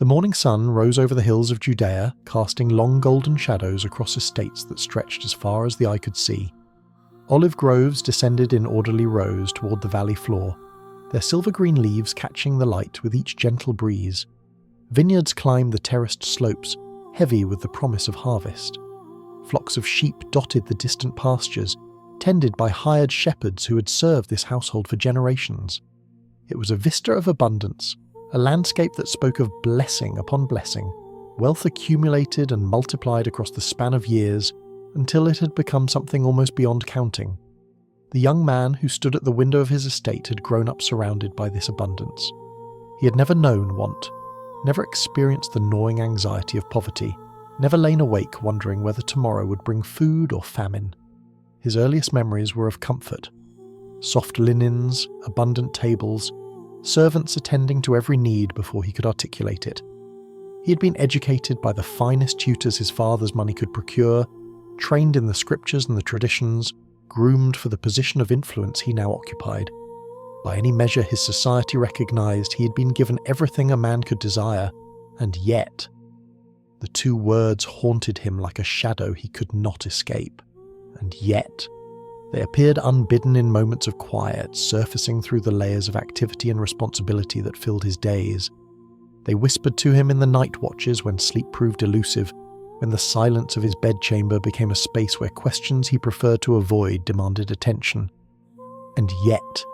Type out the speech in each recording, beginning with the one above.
The morning sun rose over the hills of Judea, casting long golden shadows across estates that stretched as far as the eye could see. Olive groves descended in orderly rows toward the valley floor, their silver-green leaves catching the light with each gentle breeze. Vineyards climbed the terraced slopes, heavy with the promise of harvest. Flocks of sheep dotted the distant pastures, tended by hired shepherds who had served this household for generations. It was a vista of abundance, a landscape that spoke of blessing upon blessing, wealth accumulated and multiplied across the span of years until it had become something almost beyond counting. The young man who stood at the window of his estate had grown up surrounded by this abundance. He had never known want, never experienced the gnawing anxiety of poverty, never lain awake wondering whether tomorrow would bring food or famine. His earliest memories were of comfort. Soft linens, abundant tables, servants attending to every need before he could articulate it. He had been educated by the finest tutors his father's money could procure, trained in the scriptures and the traditions, groomed for the position of influence he now occupied. By any measure his society recognized, he had been given everything a man could desire, and yet the two words haunted him like a shadow he could not escape. And yet they appeared unbidden in moments of quiet, surfacing through the layers of activity and responsibility that filled his days. They whispered to him in the night watches when sleep proved elusive, when the silence of his bedchamber became a space where questions he preferred to avoid demanded attention. And yet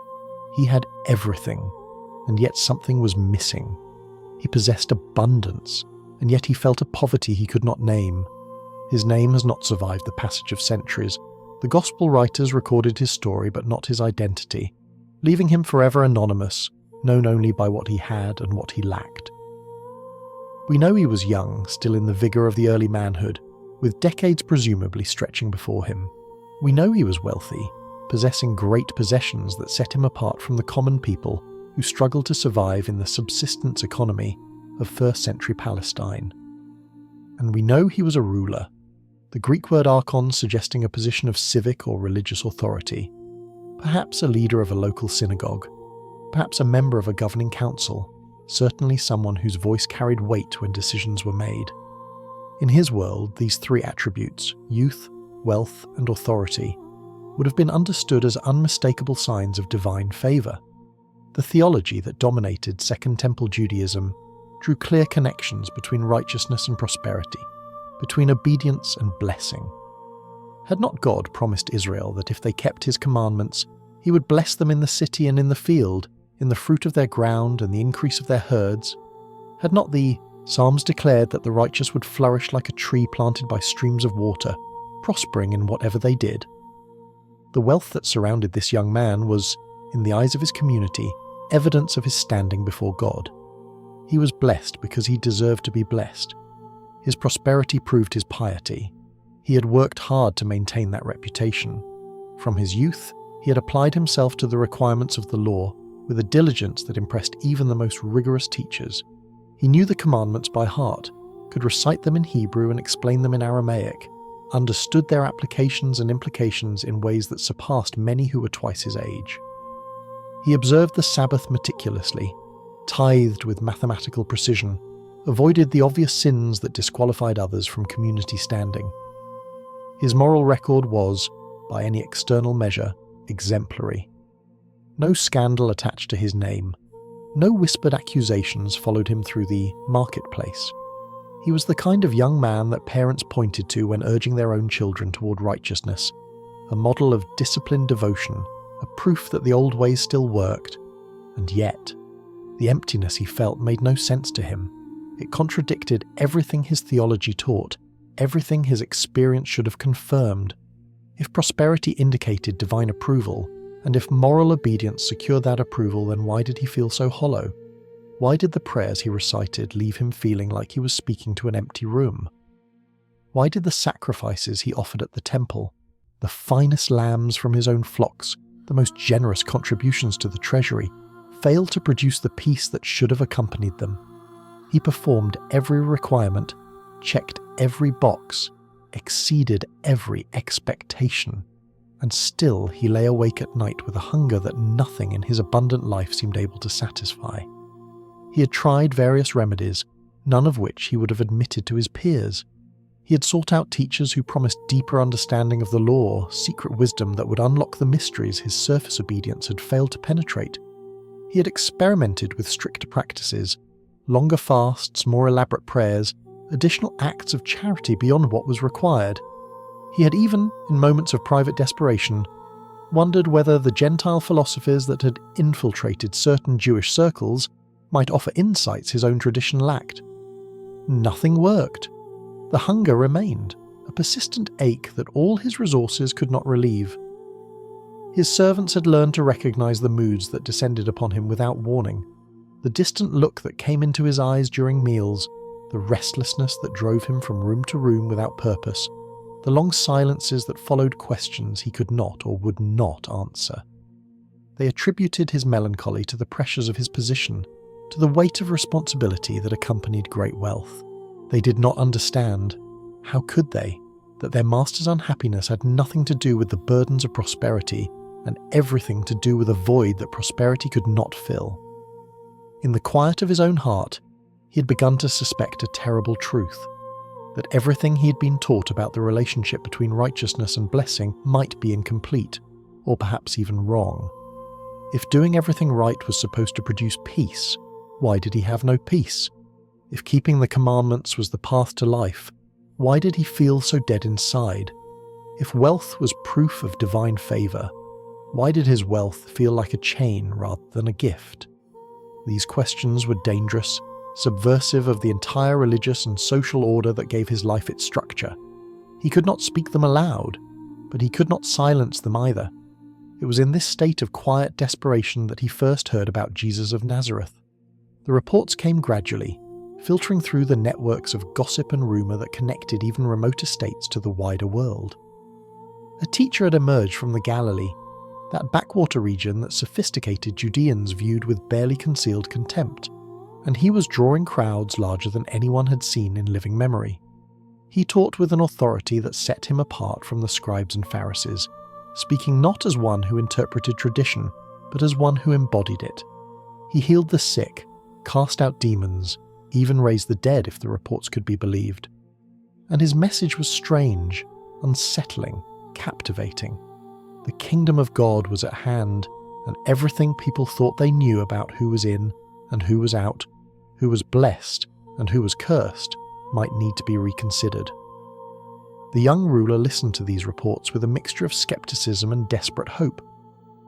he had everything, and yet something was missing. He possessed abundance, and yet he felt a poverty he could not name. His name has not survived the passage of centuries. The Gospel writers recorded his story but not his identity, leaving him forever anonymous, known only by what he had and what he lacked. We know he was young, still in the vigour of the early manhood, with decades presumably stretching before him. We know he was wealthy, possessing great possessions that set him apart from the common people who struggled to survive in the subsistence economy of first-century Palestine. And we know he was a ruler, the Greek word archon suggesting a position of civic or religious authority, perhaps a leader of a local synagogue, perhaps a member of a governing council, certainly someone whose voice carried weight when decisions were made. In his world, these three attributes, youth, wealth, and authority, would have been understood as unmistakable signs of divine favour. The theology that dominated Second Temple Judaism drew clear connections between righteousness and prosperity, between obedience and blessing. Had not God promised Israel that if they kept his commandments, he would bless them in the city and in the field, in the fruit of their ground and the increase of their herds? Had not the Psalms declared that the righteous would flourish like a tree planted by streams of water, prospering in whatever they did? The wealth that surrounded this young man was, in the eyes of his community, evidence of his standing before God. He was blessed because he deserved to be blessed. His prosperity proved his piety. He had worked hard to maintain that reputation. From his youth, he had applied himself to the requirements of the law with a diligence that impressed even the most rigorous teachers. He knew the commandments by heart, could recite them in Hebrew and explain them in Aramaic, understood their applications and implications in ways that surpassed many who were twice his age. He observed the Sabbath meticulously, tithed with mathematical precision, avoided the obvious sins that disqualified others from community standing. His moral record was, by any external measure, exemplary. No scandal attached to his name. No whispered accusations followed him through the marketplace. He was the kind of young man that parents pointed to when urging their own children toward righteousness, a model of disciplined devotion, a proof that the old ways still worked. And yet, the emptiness he felt made no sense to him. It contradicted everything his theology taught, everything his experience should have confirmed. If prosperity indicated divine approval, and if moral obedience secured that approval, then why did he feel so hollow? Why did the prayers he recited leave him feeling like he was speaking to an empty room? Why did the sacrifices he offered at the temple, the finest lambs from his own flocks, the most generous contributions to the treasury, fail to produce the peace that should have accompanied them? He performed every requirement, checked every box, exceeded every expectation, and still he lay awake at night with a hunger that nothing in his abundant life seemed able to satisfy. He had tried various remedies, none of which he would have admitted to his peers. He had sought out teachers who promised deeper understanding of the law, secret wisdom that would unlock the mysteries his surface obedience had failed to penetrate. He had experimented with stricter practices, longer fasts, more elaborate prayers, additional acts of charity beyond what was required. He had even, in moments of private desperation, wondered whether the Gentile philosophies that had infiltrated certain Jewish circles might offer insights his own tradition lacked. Nothing worked. The hunger remained, a persistent ache that all his resources could not relieve. His servants had learned to recognize the moods that descended upon him without warning, the distant look that came into his eyes during meals, the restlessness that drove him from room to room without purpose, the long silences that followed questions he could not or would not answer. They attributed his melancholy to the pressures of his position, to the weight of responsibility that accompanied great wealth. They did not understand, how could they, that their master's unhappiness had nothing to do with the burdens of prosperity and everything to do with a void that prosperity could not fill. In the quiet of his own heart, he had begun to suspect a terrible truth, that everything he had been taught about the relationship between righteousness and blessing might be incomplete, or perhaps even wrong. If doing everything right was supposed to produce peace, why did he have no peace? If keeping the commandments was the path to life, why did he feel so dead inside? If wealth was proof of divine favour, why did his wealth feel like a chain rather than a gift? These questions were dangerous, subversive of the entire religious and social order that gave his life its structure. He could not speak them aloud, but he could not silence them either. It was in this state of quiet desperation that he first heard about Jesus of Nazareth. The reports came gradually, filtering through the networks of gossip and rumour that connected even remote estates to the wider world. A teacher had emerged from the Galilee, that backwater region that sophisticated Judeans viewed with barely concealed contempt, and he was drawing crowds larger than anyone had seen in living memory. He taught with an authority that set him apart from the scribes and Pharisees, speaking not as one who interpreted tradition, but as one who embodied it. He healed the sick, cast out demons, even raised the dead if the reports could be believed. And his message was strange, unsettling, captivating. The kingdom of God was at hand, and everything people thought they knew about who was in and who was out, who was blessed and who was cursed, might need to be reconsidered. The young ruler listened to these reports with a mixture of skepticism and desperate hope.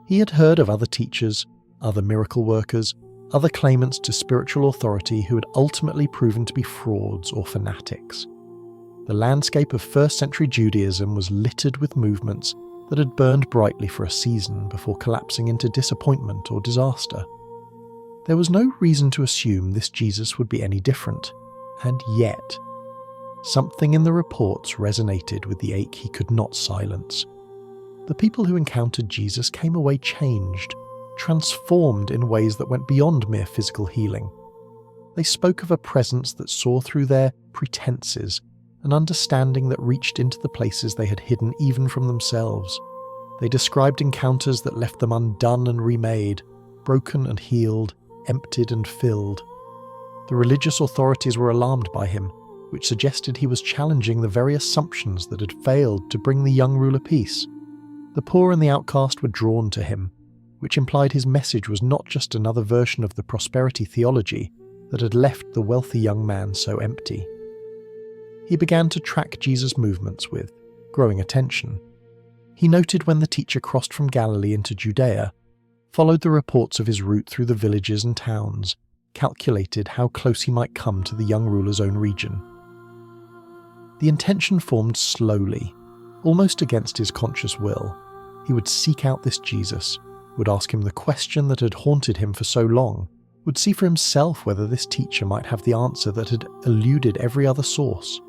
He had heard of other teachers, other miracle workers, other claimants to spiritual authority who had ultimately proven to be frauds or fanatics. The landscape of first-century Judaism was littered with movements that had burned brightly for a season before collapsing into disappointment or disaster. There was no reason to assume this Jesus would be any different, and yet, something in the reports resonated with the ache he could not silence. The people who encountered Jesus came away changed, transformed in ways that went beyond mere physical healing. They spoke of a presence that saw through their pretenses, an understanding that reached into the places they had hidden even from themselves. They described encounters that left them undone and remade, broken and healed, emptied and filled. The religious authorities were alarmed by him, which suggested he was challenging the very assumptions that had failed to bring the young ruler peace. The poor and the outcast were drawn to him, which implied his message was not just another version of the prosperity theology that had left the wealthy young man so empty. He began to track Jesus' movements with growing attention. He noted when the teacher crossed from Galilee into Judea, followed the reports of his route through the villages and towns, calculated how close he might come to the young ruler's own region. The intention formed slowly, almost against his conscious will. He would seek out this Jesus, would ask him the question that had haunted him for so long, would see for himself whether this teacher might have the answer that had eluded every other source.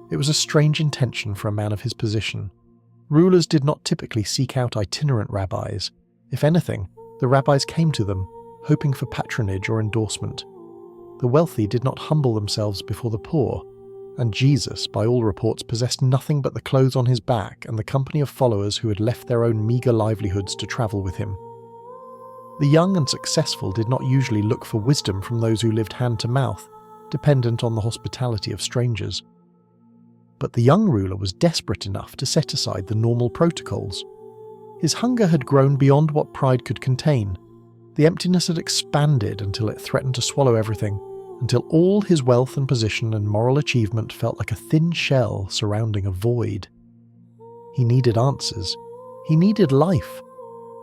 It was a strange intention for a man of his position. Rulers did not typically seek out itinerant rabbis. If anything, the rabbis came to them, hoping for patronage or endorsement. The wealthy did not humble themselves before the poor, and Jesus, by all reports, possessed nothing but the clothes on his back and the company of followers who had left their own meagre livelihoods to travel with him. The young and successful did not usually look for wisdom from those who lived hand to mouth. dependent on the hospitality of strangers. But the young ruler was desperate enough to set aside the normal protocols. His hunger had grown beyond what pride could contain. The emptiness had expanded until it threatened to swallow everything, until all his wealth and position and moral achievement felt like a thin shell surrounding a void. He needed answers. He needed life.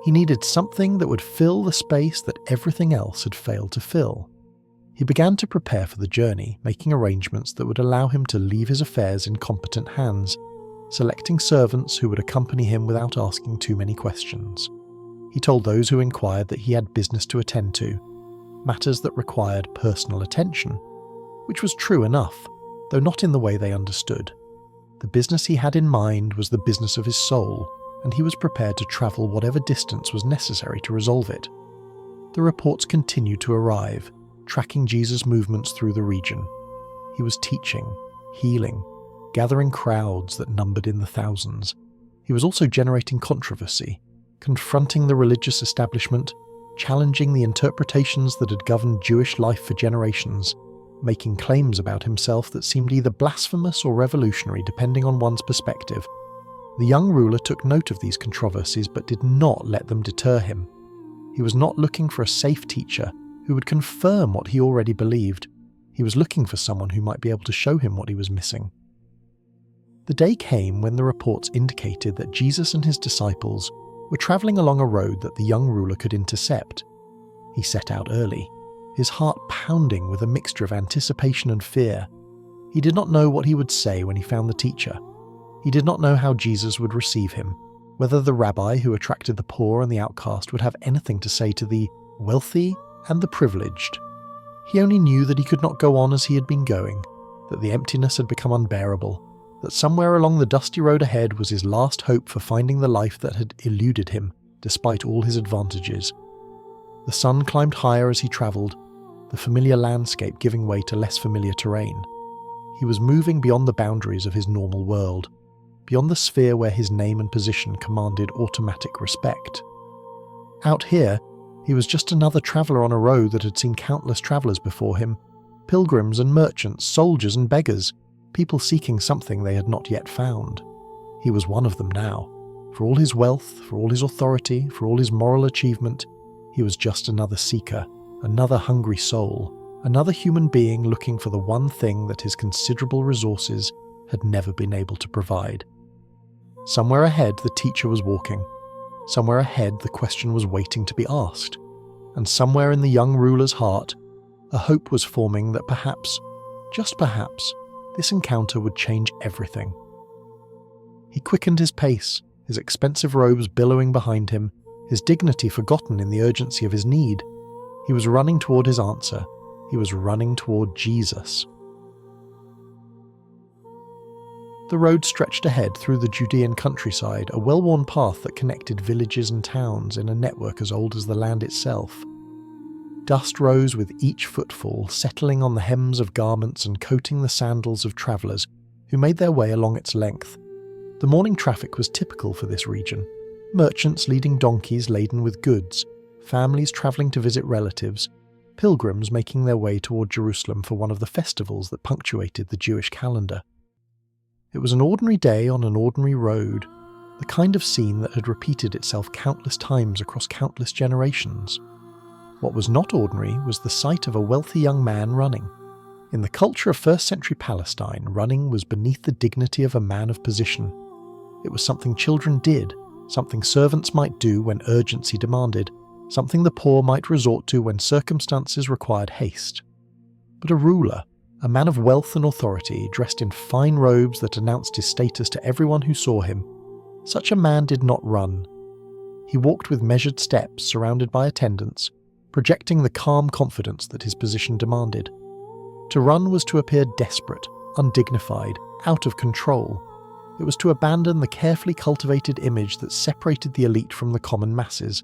He needed something that would fill the space that everything else had failed to fill. He began to prepare for the journey, making arrangements that would allow him to leave his affairs in competent hands, selecting servants who would accompany him without asking too many questions. He told those who inquired that he had business to attend to, matters that required personal attention, which was true enough, though not in the way they understood. The business he had in mind was the business of his soul, and he was prepared to travel whatever distance was necessary to resolve it. The reports continued to arrive, tracking Jesus' movements through the region. He was teaching, healing, gathering crowds that numbered in the thousands. He was also generating controversy, confronting the religious establishment, challenging the interpretations that had governed Jewish life for generations, making claims about himself that seemed either blasphemous or revolutionary depending on one's perspective. The young ruler took note of these controversies but did not let them deter him. He was not looking for a safe teacher who would confirm what he already believed. He was looking for someone who might be able to show him what he was missing. The day came when the reports indicated that Jesus and his disciples were travelling along a road that the young ruler could intercept. He set out early, his heart pounding with a mixture of anticipation and fear. He did not know what he would say when he found the teacher. He did not know how Jesus would receive him, whether the rabbi who attracted the poor and the outcast would have anything to say to the wealthy and the privileged. He only knew that he could not go on as he had been going, that the emptiness had become unbearable, that somewhere along the dusty road ahead was his last hope for finding the life that had eluded him, despite all his advantages. The sun climbed higher as he travelled, the familiar landscape giving way to less familiar terrain. He was moving beyond the boundaries of his normal world, beyond the sphere where his name and position commanded automatic respect. Out here, he was just another traveller on a road that had seen countless travellers before him, pilgrims and merchants, soldiers and beggars, people seeking something they had not yet found. He was one of them now. For all his wealth, for all his authority, for all his moral achievement, he was just another seeker, another hungry soul, another human being looking for the one thing that his considerable resources had never been able to provide. Somewhere ahead, the teacher was walking. Somewhere ahead, the question was waiting to be asked. And somewhere in the young ruler's heart, a hope was forming that perhaps, just perhaps, this encounter would change everything. He quickened his pace, his expensive robes billowing behind him, his dignity forgotten in the urgency of his need. He was running toward his answer. He was running toward Jesus. The road stretched ahead through the Judean countryside, a well-worn path that connected villages and towns in a network as old as the land itself. Dust rose with each footfall, settling on the hems of garments and coating the sandals of travellers who made their way along its length. The morning traffic was typical for this region. Merchants leading donkeys laden with goods, families travelling to visit relatives, pilgrims making their way toward Jerusalem for one of the festivals that punctuated the Jewish calendar. It was an ordinary day on an ordinary road, the kind of scene that had repeated itself countless times across countless generations. What was not ordinary was the sight of a wealthy young man running. In the culture of first-century Palestine, running was beneath the dignity of a man of position. It was something children did, something servants might do when urgency demanded, something the poor might resort to when circumstances required haste. But a ruler, a man of wealth and authority, dressed in fine robes that announced his status to everyone who saw him, such a man did not run. He walked with measured steps, surrounded by attendants, projecting the calm confidence that his position demanded. To run was to appear desperate, undignified, out of control. It was to abandon the carefully cultivated image that separated the elite from the common masses.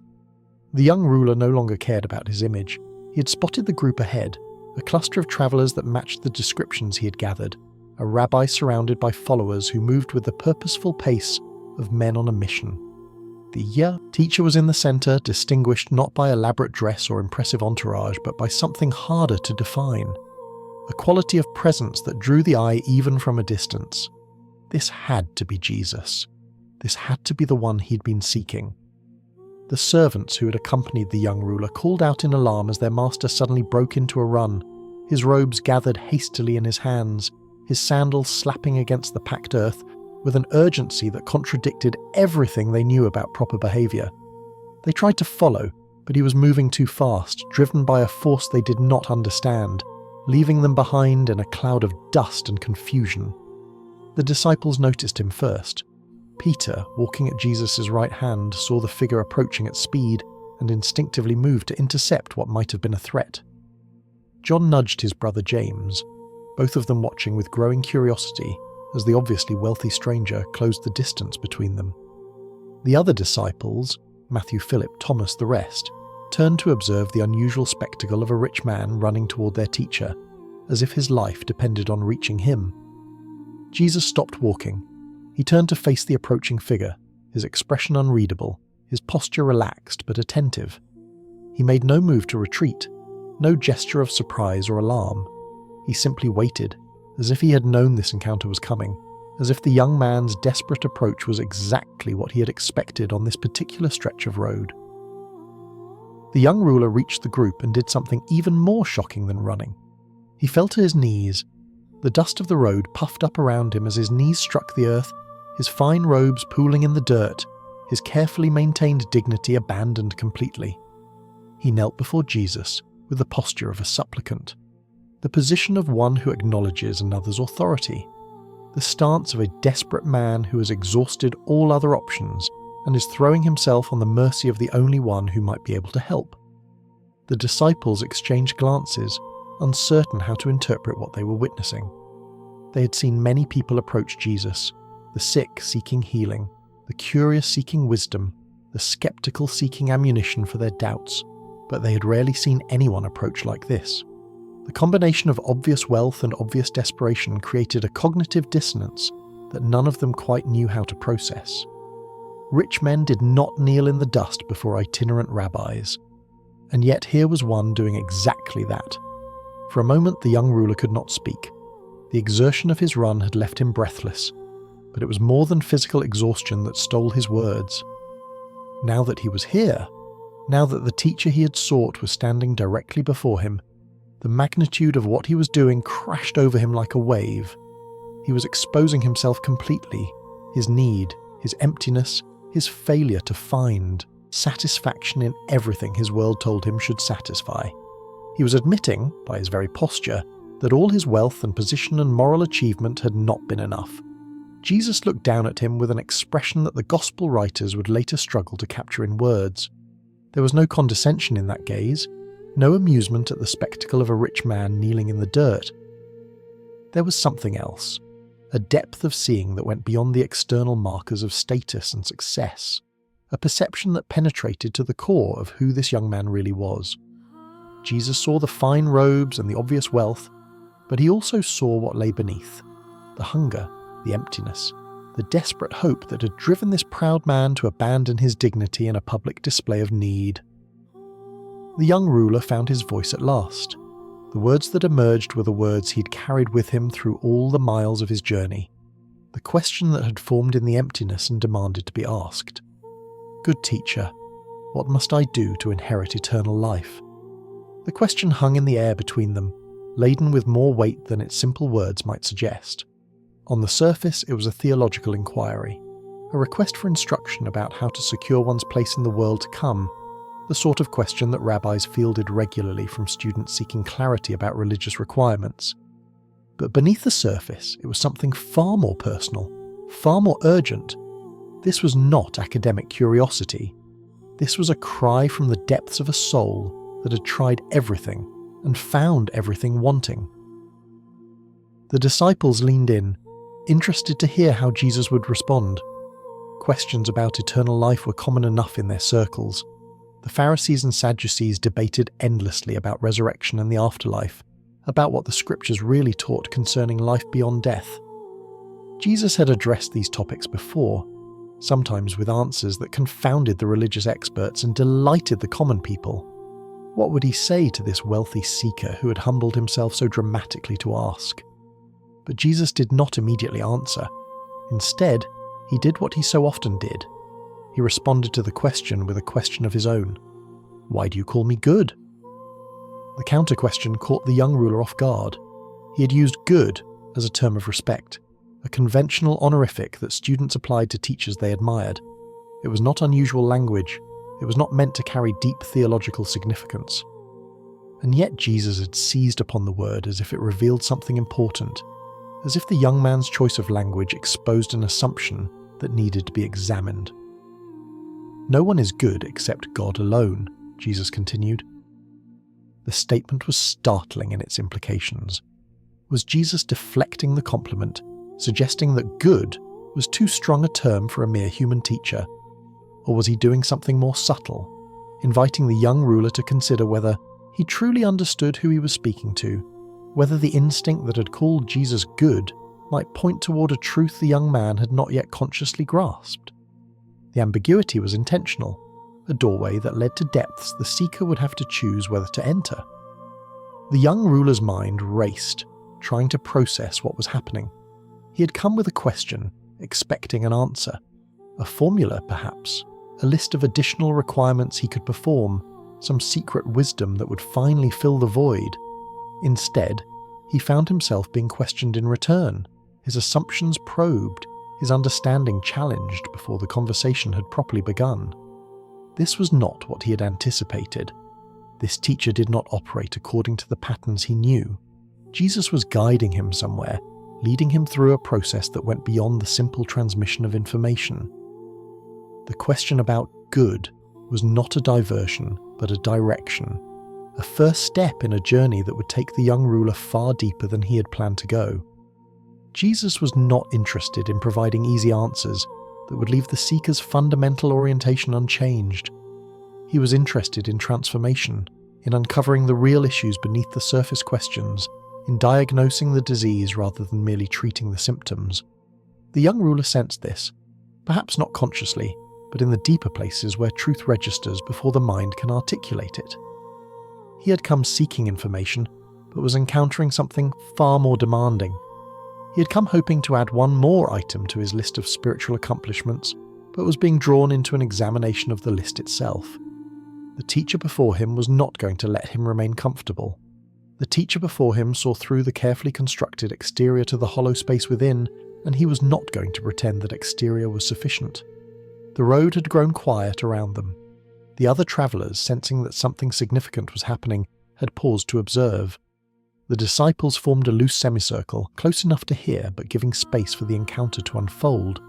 The young ruler no longer cared about his image. He had spotted the group ahead, a cluster of travellers that matched the descriptions he had gathered, a rabbi surrounded by followers who moved with the purposeful pace of men on a mission. The teacher was in the centre, distinguished not by elaborate dress or impressive entourage, but by something harder to define. a quality of presence that drew the eye even from a distance. This had to be Jesus. This had to be the one he'd been seeking. The servants who had accompanied the young ruler called out in alarm as their master suddenly broke into a run, his robes gathered hastily in his hands, his sandals slapping against the packed earth with an urgency that contradicted everything they knew about proper behaviour. They tried to follow, but he was moving too fast, driven by a force they did not understand, leaving them behind in a cloud of dust and confusion. The disciples noticed him first. Peter, walking at Jesus' right hand, saw the figure approaching at speed and instinctively moved to intercept what might have been a threat. John nudged his brother James, both of them watching with growing curiosity as the obviously wealthy stranger closed the distance between them. The other disciples, Matthew, Philip, Thomas, the rest, turned to observe the unusual spectacle of a rich man running toward their teacher, as if his life depended on reaching him. Jesus stopped walking. He turned to face the approaching figure, his expression unreadable, his posture relaxed but attentive. He made no move to retreat, no gesture of surprise or alarm. He simply waited, as if he had known this encounter was coming, as if the young man's desperate approach was exactly what he had expected on this particular stretch of road. The young ruler reached the group and did something even more shocking than running. He fell to his knees. The dust of the road puffed up around him as his knees struck the earth, his fine robes pooling in the dirt, his carefully maintained dignity abandoned completely. He knelt before Jesus with the posture of a supplicant, the position of one who acknowledges another's authority, the stance of a desperate man who has exhausted all other options and is throwing himself on the mercy of the only one who might be able to help. The disciples exchanged glances, uncertain how to interpret what they were witnessing. They had seen many people approach Jesus, the sick seeking healing, the curious seeking wisdom, the skeptical seeking ammunition for their doubts, but they had rarely seen anyone approach like this. The combination of obvious wealth and obvious desperation created a cognitive dissonance that none of them quite knew how to process. Rich men did not kneel in the dust before itinerant rabbis, and yet here was one doing exactly that. For a moment the young ruler could not speak. The exertion of his run had left him breathless, but it was more than physical exhaustion that stole his words. Now that he was here, now that the teacher he had sought was standing directly before him, the magnitude of what he was doing crashed over him like a wave. He was exposing himself completely, his need, his emptiness, his failure to find satisfaction in everything his world told him should satisfy. He was admitting, by his very posture, that all his wealth and position and moral achievement had not been enough. Jesus looked down at him with an expression that the gospel writers would later struggle to capture in words. There was no condescension in that gaze, no amusement at the spectacle of a rich man kneeling in the dirt. There was something else, a depth of seeing that went beyond the external markers of status and success, a perception that penetrated to the core of who this young man really was. Jesus saw the fine robes and the obvious wealth, but he also saw what lay beneath, the hunger, the emptiness, the desperate hope that had driven this proud man to abandon his dignity in a public display of need. The young ruler found his voice at last. The words that emerged were the words he'd carried with him through all the miles of his journey, the question that had formed in the emptiness and demanded to be asked. "Good teacher, what must I do to inherit eternal life?" The question hung in the air between them, laden with more weight than its simple words might suggest. On the surface, it was a theological inquiry, a request for instruction about how to secure one's place in the world to come, the sort of question that rabbis fielded regularly from students seeking clarity about religious requirements. But beneath the surface, it was something far more personal, far more urgent. This was not academic curiosity. This was a cry from the depths of a soul that had tried everything and found everything wanting. The disciples leaned in, interested to hear how Jesus would respond. Questions about eternal life were common enough in their circles. The Pharisees and Sadducees debated endlessly about resurrection and the afterlife, about what the scriptures really taught concerning life beyond death. Jesus had addressed these topics before, sometimes with answers that confounded the religious experts and delighted the common people. What would he say to this wealthy seeker who had humbled himself so dramatically to ask? But Jesus did not immediately answer. Instead, he did what he so often did. He responded to the question with a question of his own. "Why do you call me good?" The counter-question caught the young ruler off guard. He had used good as a term of respect, a conventional honorific that students applied to teachers they admired. It was not unusual language. It was not meant to carry deep theological significance. And yet Jesus had seized upon the word as if it revealed something important, as if the young man's choice of language exposed an assumption that needed to be examined. "No one is good except God alone," Jesus continued. The statement was startling in its implications. Was Jesus deflecting the compliment, suggesting that good was too strong a term for a mere human teacher? Or was he doing something more subtle, inviting the young ruler to consider whether he truly understood who he was speaking to, whether the instinct that had called Jesus good might point toward a truth the young man had not yet consciously grasped? The ambiguity was intentional, a doorway that led to depths the seeker would have to choose whether to enter. The young ruler's mind raced, trying to process what was happening. He had come with a question, expecting an answer. A formula, perhaps, a list of additional requirements he could perform, some secret wisdom that would finally fill the void. Instead, he found himself being questioned in return, his assumptions probed, his understanding challenged before the conversation had properly begun. This was not what he had anticipated. This teacher did not operate according to the patterns he knew. Jesus was guiding him somewhere, leading him through a process that went beyond the simple transmission of information. The question about good was not a diversion, but a direction, a first step in a journey that would take the young ruler far deeper than he had planned to go. Jesus was not interested in providing easy answers that would leave the seeker's fundamental orientation unchanged. He was interested in transformation, in uncovering the real issues beneath the surface questions, in diagnosing the disease rather than merely treating the symptoms. The young ruler sensed this, perhaps not consciously, but in the deeper places where truth registers before the mind can articulate it. He had come seeking information, but was encountering something far more demanding. He had come hoping to add one more item to his list of spiritual accomplishments, but was being drawn into an examination of the list itself. The teacher before him was not going to let him remain comfortable. The teacher before him saw through the carefully constructed exterior to the hollow space within, and he was not going to pretend that exterior was sufficient. The road had grown quiet around them. The other travellers, sensing that something significant was happening, had paused to observe. The disciples formed a loose semicircle, close enough to hear but giving space for the encounter to unfold.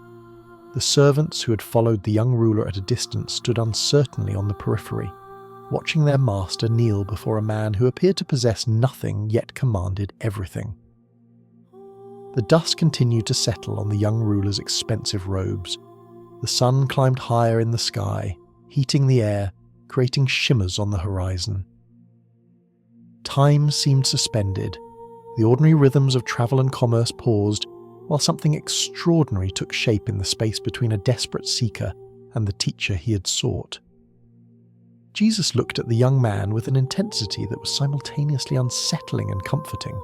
The servants who had followed the young ruler at a distance stood uncertainly on the periphery, watching their master kneel before a man who appeared to possess nothing yet commanded everything. The dust continued to settle on the young ruler's expensive robes. The sun climbed higher in the sky, heating the air, creating shimmers on the horizon. Time seemed suspended. The ordinary rhythms of travel and commerce paused, while something extraordinary took shape in the space between a desperate seeker and the teacher he had sought. Jesus looked at the young man with an intensity that was simultaneously unsettling and comforting.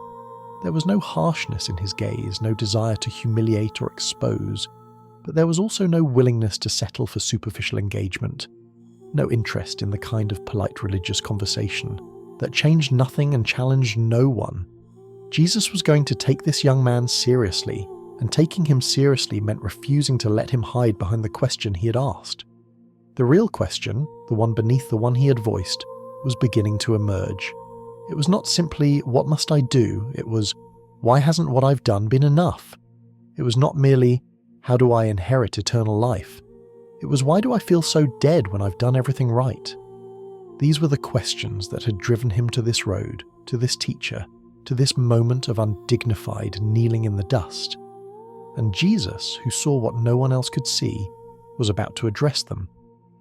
There was no harshness in his gaze, no desire to humiliate or expose, but there was also no willingness to settle for superficial engagement, no interest in the kind of polite religious conversation that changed nothing and challenged no one. Jesus was going to take this young man seriously, and taking him seriously meant refusing to let him hide behind the question he had asked. The real question, the one beneath the one he had voiced, was beginning to emerge. It was not simply, "What must I do?" It was, "Why hasn't what I've done been enough?" It was not merely, "How do I inherit eternal life?" It was, "Why do I feel so dead when I've done everything right?" These were the questions that had driven him to this road, to this teacher, to this moment of undignified kneeling in the dust. And Jesus, who saw what no one else could see, was about to address them.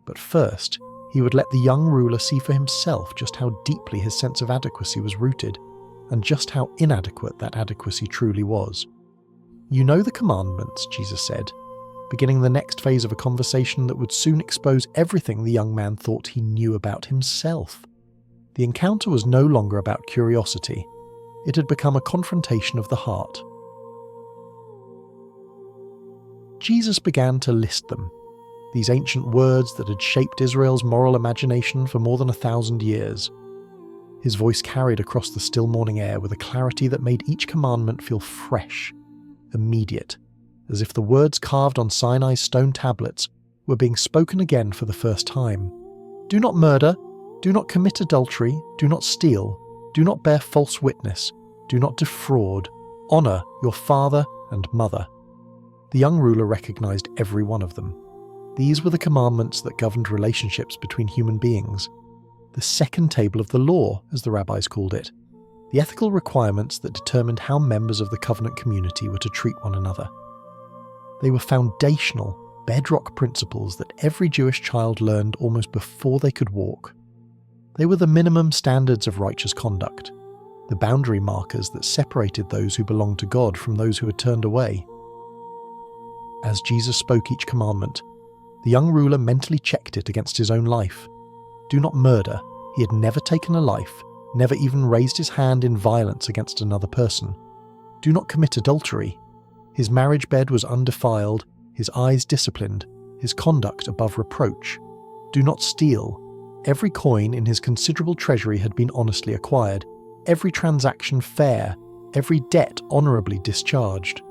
But first, he would let the young ruler see for himself just how deeply his sense of adequacy was rooted, and just how inadequate that adequacy truly was. "You know the commandments," Jesus said, beginning the next phase of a conversation that would soon expose everything the young man thought he knew about himself. The encounter was no longer about curiosity. It had become a confrontation of the heart. Jesus began to list them, these ancient words that had shaped Israel's moral imagination for more than 1,000 years. His voice carried across the still morning air with a clarity that made each commandment feel fresh, immediate, as if the words carved on Sinai's stone tablets were being spoken again for the first time. Do not murder, do not commit adultery, do not steal, do not bear false witness, do not defraud, honor your father and mother. The young ruler recognized every one of them. These were the commandments that governed relationships between human beings. The second table of the law, as the rabbis called it. The ethical requirements that determined how members of the covenant community were to treat one another. They were foundational, bedrock principles that every Jewish child learned almost before they could walk. They were the minimum standards of righteous conduct, the boundary markers that separated those who belonged to God from those who had turned away. As Jesus spoke each commandment, the young ruler mentally checked it against his own life. Do not murder. He had never taken a life, never even raised his hand in violence against another person. Do not commit adultery. His marriage bed was undefiled, his eyes disciplined, his conduct above reproach. Do not steal. Every coin in his considerable treasury had been honestly acquired, every transaction fair, every debt honourably discharged.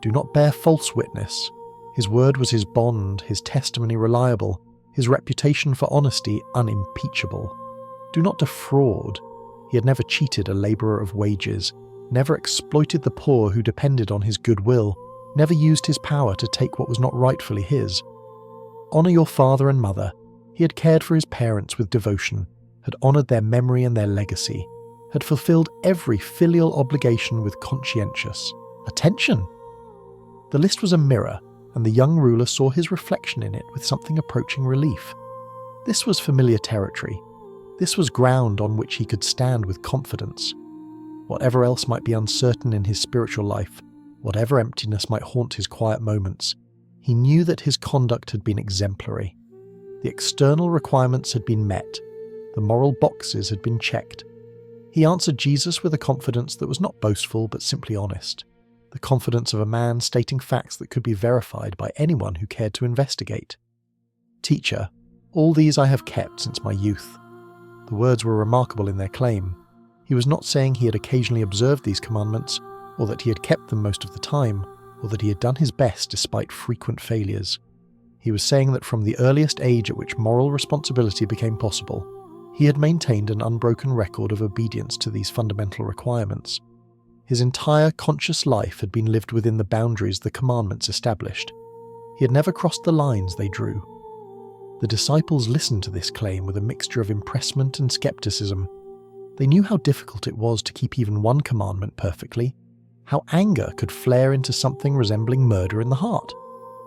Do not bear false witness. His word was his bond, his testimony reliable, his reputation for honesty unimpeachable. Do not defraud. He had never cheated a labourer of wages, never exploited the poor who depended on his goodwill, never used his power to take what was not rightfully his. Honour your father and mother. He had cared for his parents with devotion, had honoured their memory and their legacy, had fulfilled every filial obligation with conscientious attention. The list was a mirror, and the young ruler saw his reflection in it with something approaching relief. This was familiar territory. This was ground on which he could stand with confidence. Whatever else might be uncertain in his spiritual life, whatever emptiness might haunt his quiet moments, he knew that his conduct had been exemplary. The external requirements had been met. The moral boxes had been checked. He answered Jesus with a confidence that was not boastful but simply honest. The confidence of a man stating facts that could be verified by anyone who cared to investigate. Teacher, all these I have kept since my youth. The words were remarkable in their claim. He was not saying he had occasionally observed these commandments, or that he had kept them most of the time, or that he had done his best despite frequent failures. He was saying that from the earliest age at which moral responsibility became possible, he had maintained an unbroken record of obedience to these fundamental requirements. His entire conscious life had been lived within the boundaries the commandments established. He had never crossed the lines they drew. The disciples listened to this claim with a mixture of impressment and skepticism. They knew how difficult it was to keep even one commandment perfectly, how anger could flare into something resembling murder in the heart,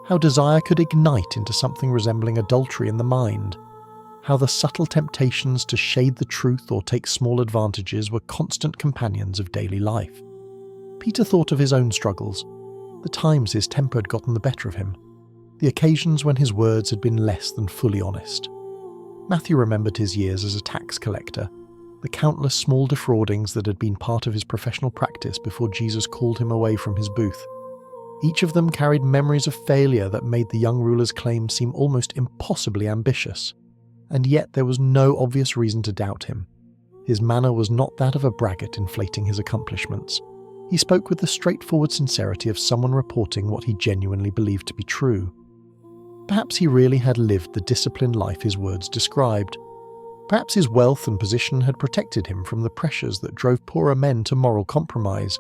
how desire could ignite into something resembling adultery in the mind, how the subtle temptations to shade the truth or take small advantages were constant companions of daily life. Peter thought of his own struggles, the times his temper had gotten the better of him, the occasions when his words had been less than fully honest. Matthew remembered his years as a tax collector, the countless small defraudings that had been part of his professional practice before Jesus called him away from his booth. Each of them carried memories of failure that made the young ruler's claim seem almost impossibly ambitious. And yet there was no obvious reason to doubt him. His manner was not that of a braggart inflating his accomplishments. He spoke with the straightforward sincerity of someone reporting what he genuinely believed to be true. Perhaps he really had lived the disciplined life his words described. Perhaps his wealth and position had protected him from the pressures that drove poorer men to moral compromise.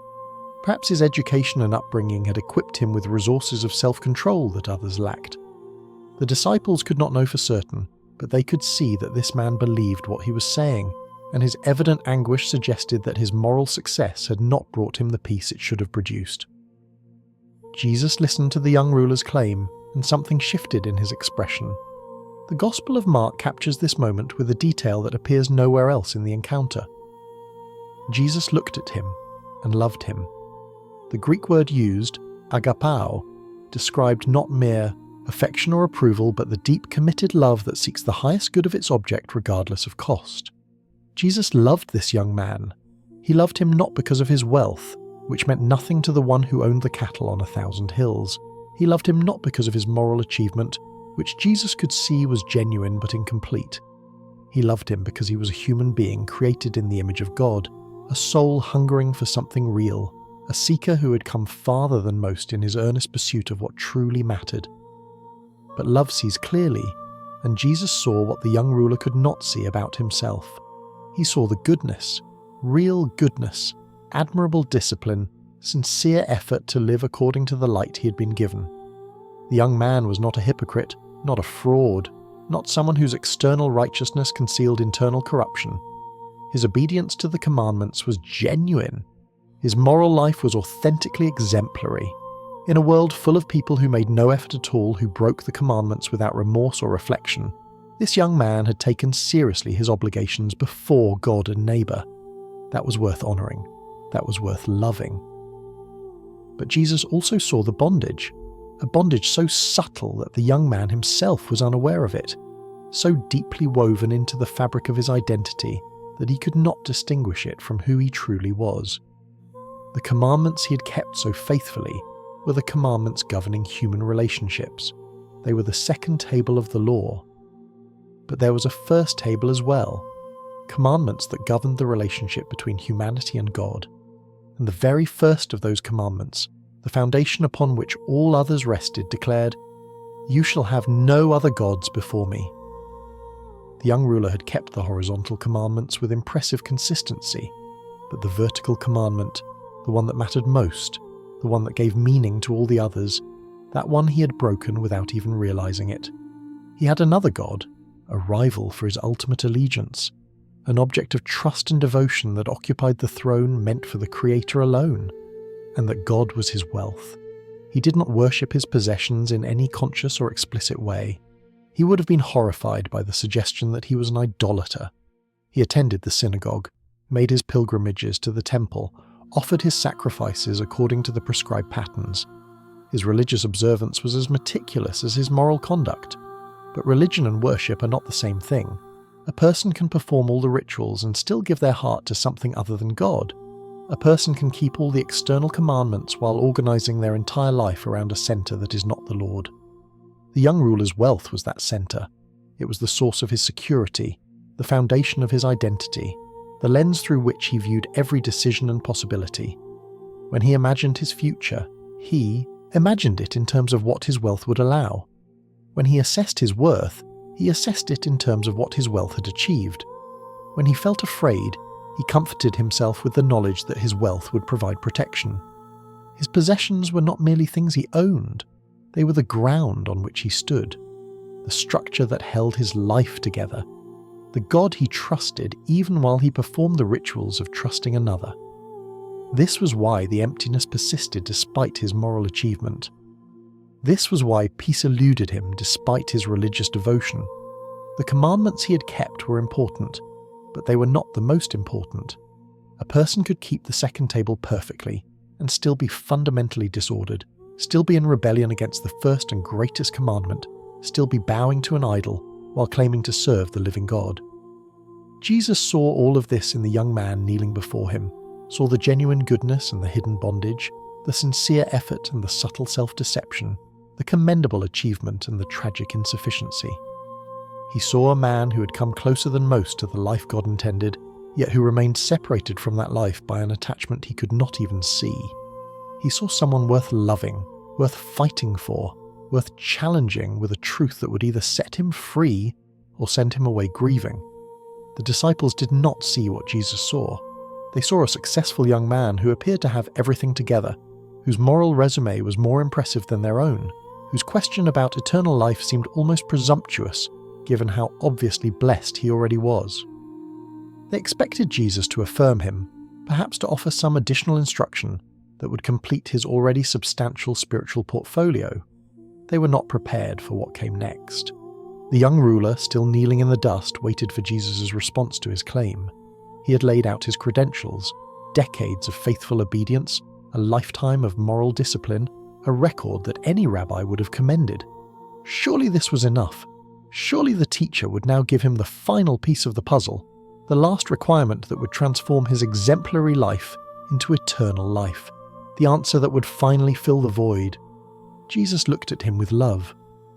Perhaps his education and upbringing had equipped him with resources of self-control that others lacked. The disciples could not know for certain, but they could see that this man believed what he was saying, and his evident anguish suggested that his moral success had not brought him the peace it should have produced. Jesus listened to the young ruler's claim, and something shifted in his expression. The Gospel of Mark captures this moment with a detail that appears nowhere else in the encounter. Jesus looked at him and loved him. The Greek word used, agapao, described not mere affection or approval, but the deep committed love that seeks the highest good of its object regardless of cost. Jesus loved this young man. He loved him not because of his wealth, which meant nothing to the one who owned the cattle on 1,000 hills. He loved him not because of his moral achievement, which Jesus could see was genuine but incomplete. He loved him because he was a human being created in the image of God, a soul hungering for something real, a seeker who had come farther than most in his earnest pursuit of what truly mattered. But love sees clearly, and Jesus saw what the young ruler could not see about himself. He saw the goodness, real goodness, admirable discipline, sincere effort to live according to the light he had been given. The young man was not a hypocrite, not a fraud, not someone whose external righteousness concealed internal corruption. His obedience to the commandments was genuine. His moral life was authentically exemplary. In a world full of people who made no effort at all, who broke the commandments without remorse or reflection, this young man had taken seriously his obligations before God and neighbour. That was worth honouring. That was worth loving. But Jesus also saw the bondage, a bondage so subtle that the young man himself was unaware of it, so deeply woven into the fabric of his identity that he could not distinguish it from who he truly was. The commandments he had kept so faithfully were the commandments governing human relationships. They were the second table of the law. But there was a first table as well, commandments that governed the relationship between humanity and God. And the very first of those commandments, the foundation upon which all others rested, declared, "You shall have no other gods before me." The young ruler had kept the horizontal commandments with impressive consistency, but the vertical commandment, the one that mattered most, the one that gave meaning to all the others, that one he had broken without even realizing it. He had another god, a rival for his ultimate allegiance, an object of trust and devotion that occupied the throne meant for the Creator alone, and that God was his wealth. He did not worship his possessions in any conscious or explicit way. He would have been horrified by the suggestion that he was an idolater. He attended the synagogue, made his pilgrimages to the temple, offered his sacrifices according to the prescribed patterns. His religious observance was as meticulous as his moral conduct. But religion and worship are not the same thing. A person can perform all the rituals and still give their heart to something other than God. A person can keep all the external commandments while organising their entire life around a centre that is not the Lord. The young ruler's wealth was that centre. It was the source of his security, the foundation of his identity, the lens through which he viewed every decision and possibility. When he imagined his future, he imagined it in terms of what his wealth would allow. When he assessed his worth, he assessed it in terms of what his wealth had achieved. When he felt afraid, he comforted himself with the knowledge that his wealth would provide protection. His possessions were not merely things he owned, they were the ground on which he stood, the structure that held his life together, the God he trusted even while he performed the rituals of trusting another. This was why the emptiness persisted despite his moral achievement. This was why peace eluded him despite his religious devotion. The commandments he had kept were important, but they were not the most important. A person could keep the second table perfectly and still be fundamentally disordered, still be in rebellion against the first and greatest commandment, still be bowing to an idol while claiming to serve the living God. Jesus saw all of this in the young man kneeling before him, saw the genuine goodness and the hidden bondage, the sincere effort and the subtle self-deception, the commendable achievement and the tragic insufficiency. He saw a man who had come closer than most to the life God intended, yet who remained separated from that life by an attachment he could not even see. He saw someone worth loving, worth fighting for, worth challenging with a truth that would either set him free or send him away grieving. The disciples did not see what Jesus saw. They saw a successful young man who appeared to have everything together, whose moral resume was more impressive than their own, whose question about eternal life seemed almost presumptuous, given how obviously blessed he already was. They expected Jesus to affirm him, perhaps to offer some additional instruction that would complete his already substantial spiritual portfolio. They were not prepared for what came next. The young ruler, still kneeling in the dust, waited for Jesus' response to his claim. He had laid out his credentials, decades of faithful obedience, a lifetime of moral discipline, a record that any rabbi would have commended. Surely this was enough. Surely the teacher would now give him the final piece of the puzzle, the last requirement that would transform his exemplary life into eternal life, the answer that would finally fill the void. Jesus looked at him with love,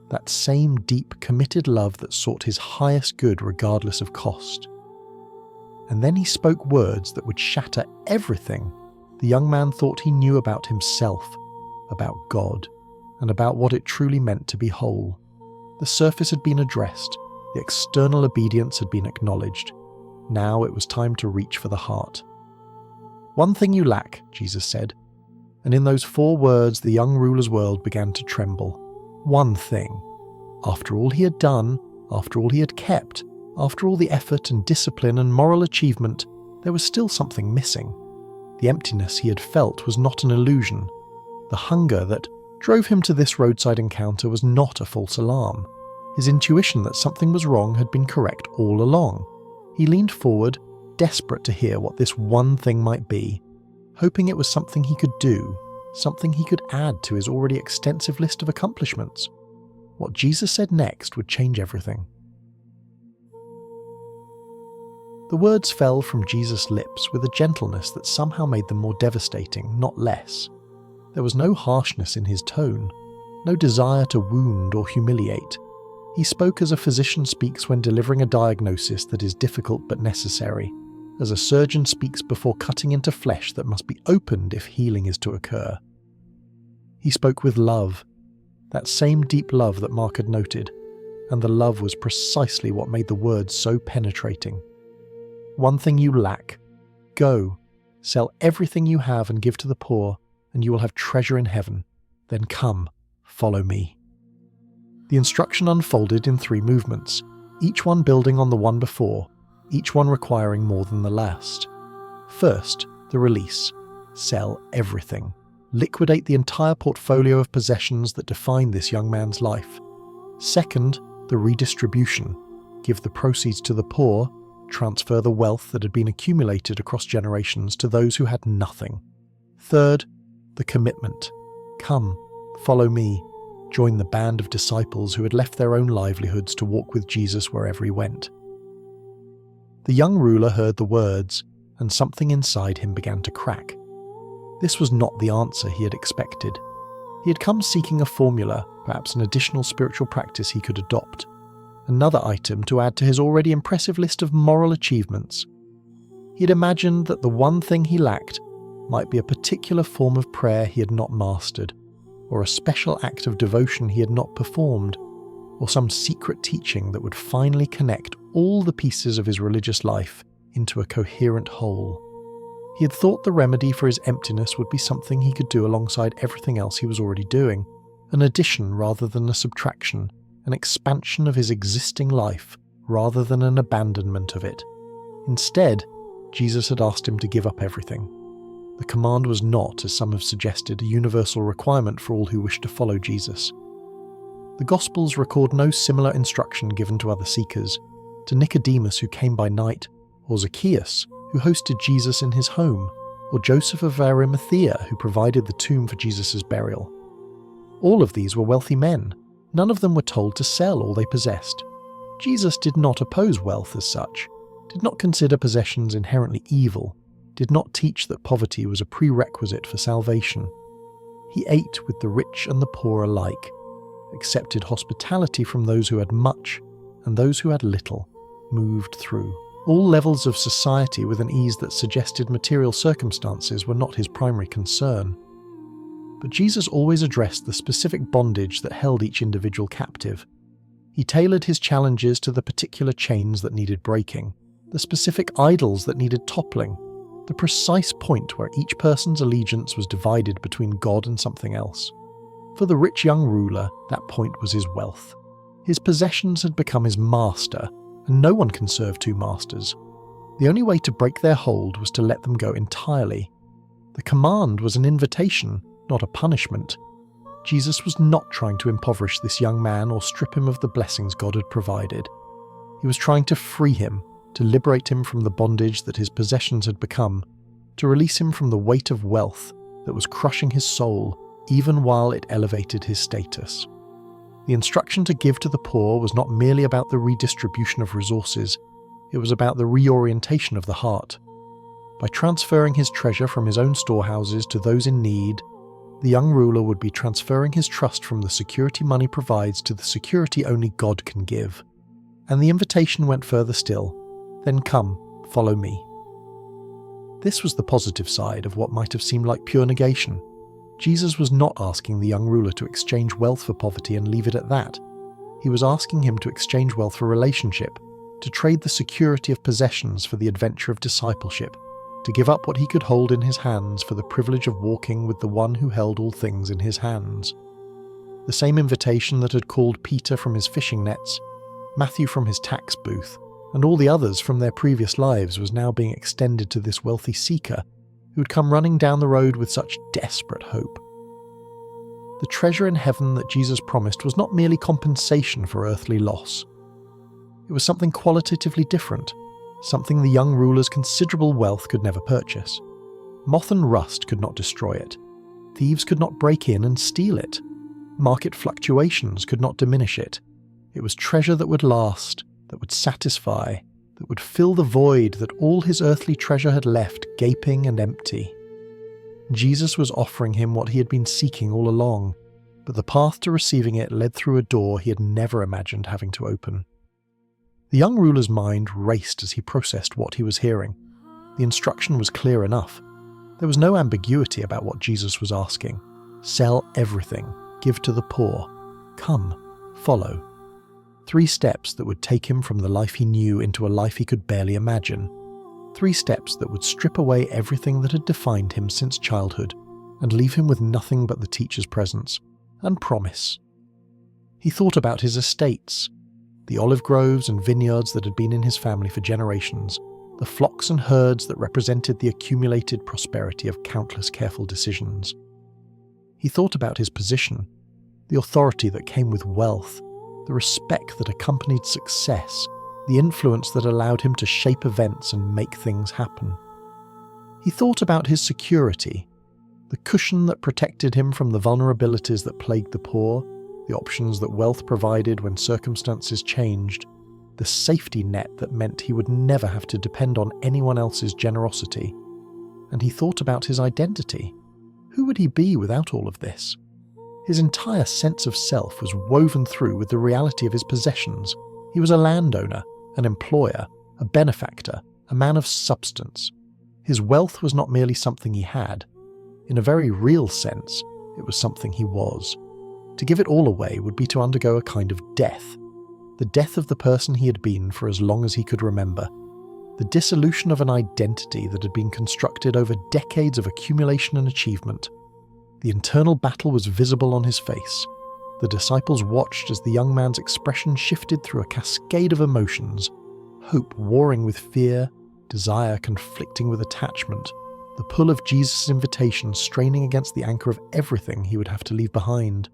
that same deep, committed love that sought his highest good regardless of cost. And then he spoke words that would shatter everything the young man thought he knew about himself, about God, and about what it truly meant to be whole. The surface had been addressed, the external obedience had been acknowledged. Now it was time to reach for the heart. "One thing you lack," Jesus said, and in those 4 words the young ruler's world began to tremble. One thing. After all he had done, after all he had kept, after all the effort and discipline and moral achievement, there was still something missing. The emptiness he had felt was not an illusion. The hunger that drove him to this roadside encounter was not a false alarm. His intuition that something was wrong had been correct all along. He leaned forward, desperate to hear what this one thing might be, hoping it was something he could do, something he could add to his already extensive list of accomplishments. What Jesus said next would change everything. The words fell from Jesus' lips with a gentleness that somehow made them more devastating, not less. There was no harshness in his tone, no desire to wound or humiliate. He spoke as a physician speaks when delivering a diagnosis that is difficult but necessary, as a surgeon speaks before cutting into flesh that must be opened if healing is to occur. He spoke with love, that same deep love that Mark had noted, and the love was precisely what made the words so penetrating. "One thing you lack. Go, sell everything you have and give to the poor, and you will have treasure in heaven. Then come, follow me." The instruction unfolded in 3 movements, each one building on the one before, each one requiring more than the last. First, the release. Sell everything. Liquidate the entire portfolio of possessions that defined this young man's life. Second, the redistribution. Give the proceeds to the poor, transfer the wealth that had been accumulated across generations to those who had nothing. Third, the commitment. Come, follow me. Join the band of disciples who had left their own livelihoods to walk with Jesus wherever he went. The young ruler heard the words, and something inside him began to crack. This was not the answer he had expected. He had come seeking a formula, perhaps an additional spiritual practice he could adopt, another item to add to his already impressive list of moral achievements. He had imagined that the one thing he lacked might be a particular form of prayer he had not mastered, or a special act of devotion he had not performed, or some secret teaching that would finally connect all the pieces of his religious life into a coherent whole. He had thought the remedy for his emptiness would be something he could do alongside everything else he was already doing, an addition rather than a subtraction, an expansion of his existing life rather than an abandonment of it. Instead, Jesus had asked him to give up everything. The command was not, as some have suggested, a universal requirement for all who wish to follow Jesus. The Gospels record no similar instruction given to other seekers, to Nicodemus who came by night, or Zacchaeus who hosted Jesus in his home, or Joseph of Arimathea who provided the tomb for Jesus' burial. All of these were wealthy men. None of them were told to sell all they possessed. Jesus did not oppose wealth as such, did not consider possessions inherently evil, did not teach that poverty was a prerequisite for salvation. He ate with the rich and the poor alike, accepted hospitality from those who had much and those who had little, moved through all levels of society with an ease that suggested material circumstances were not his primary concern. But Jesus always addressed the specific bondage that held each individual captive. He tailored his challenges to the particular chains that needed breaking, the specific idols that needed toppling, the precise point where each person's allegiance was divided between God and something else. For the rich young ruler, that point was his wealth. His possessions had become his master, and no one can serve 2 masters. The only way to break their hold was to let them go entirely. The command was an invitation, not a punishment. Jesus was not trying to impoverish this young man or strip him of the blessings God had provided. He was trying to free him, to liberate him from the bondage that his possessions had become, to release him from the weight of wealth that was crushing his soul even while it elevated his status. The instruction to give to the poor was not merely about the redistribution of resources, It was about the reorientation of the heart. By transferring his treasure from his own storehouses to those in need, the young ruler would be transferring his trust from the security money provides to the security only God can give. And the invitation went further still. Then come, follow me. This was the positive side of what might have seemed like pure negation. Jesus was not asking the young ruler to exchange wealth for poverty and leave it at that. He was asking him to exchange wealth for relationship, to trade the security of possessions for the adventure of discipleship, to give up what he could hold in his hands for the privilege of walking with the one who held all things in his hands. The same invitation that had called Peter from his fishing nets, Matthew from his tax booth, and all the others from their previous lives was now being extended to this wealthy seeker who had come running down the road with such desperate hope. The treasure in heaven that Jesus promised was not merely compensation for earthly loss. It was something qualitatively different, something the young ruler's considerable wealth could never purchase. Moth and rust could not destroy it. Thieves could not break in and steal it. Market fluctuations could not diminish it. It was treasure that would last, that would satisfy, that would fill the void that all his earthly treasure had left gaping and empty. Jesus was offering him what he had been seeking all along, but the path to receiving it led through a door he had never imagined having to open. The young ruler's mind raced as he processed what he was hearing. The instruction was clear enough. There was no ambiguity about what Jesus was asking. Sell everything, give to the poor, come, follow. 3 steps that would take him from the life he knew into a life he could barely imagine. 3 steps that would strip away everything that had defined him since childhood and leave him with nothing but the teacher's presence and promise. He thought about his estates, the olive groves and vineyards that had been in his family for generations, the flocks and herds that represented the accumulated prosperity of countless careful decisions. He thought about his position, the authority that came with wealth, the respect that accompanied success, the influence that allowed him to shape events and make things happen. He thought about his security, the cushion that protected him from the vulnerabilities that plagued the poor, the options that wealth provided when circumstances changed, the safety net that meant he would never have to depend on anyone else's generosity. And he thought about his identity. Who would he be without all of this? His entire sense of self was woven through with the reality of his possessions. He was a landowner, an employer, a benefactor, a man of substance. His wealth was not merely something he had. In a very real sense, it was something he was. To give it all away would be to undergo a kind of death. The death of the person he had been for as long as he could remember. The dissolution of an identity that had been constructed over decades of accumulation and achievement. The internal battle was visible on his face. The disciples watched as the young man's expression shifted through a cascade of emotions, hope warring with fear, desire conflicting with attachment, the pull of Jesus' invitation straining against the anchor of everything he would have to leave behind.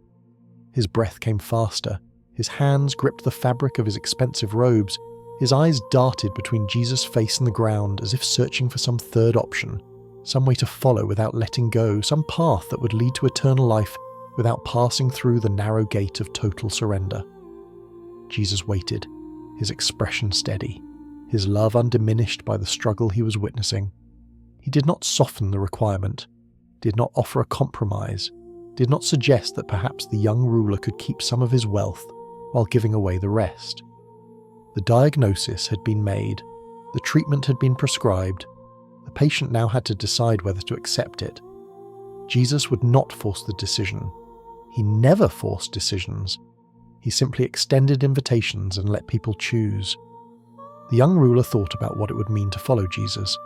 His breath came faster, his hands gripped the fabric of his expensive robes, his eyes darted between Jesus' face and the ground as if searching for some third option, some way to follow without letting go, some path that would lead to eternal life without passing through the narrow gate of total surrender. Jesus waited, his expression steady, his love undiminished by the struggle he was witnessing. He did not soften the requirement, did not offer a compromise, did not suggest that perhaps the young ruler could keep some of his wealth while giving away the rest. The diagnosis had been made, the treatment had been prescribed, the patient now had to decide whether to accept it. Jesus would not force the decision. He never forced decisions. He simply extended invitations and let people choose. The young ruler thought about what it would mean to follow Jesus.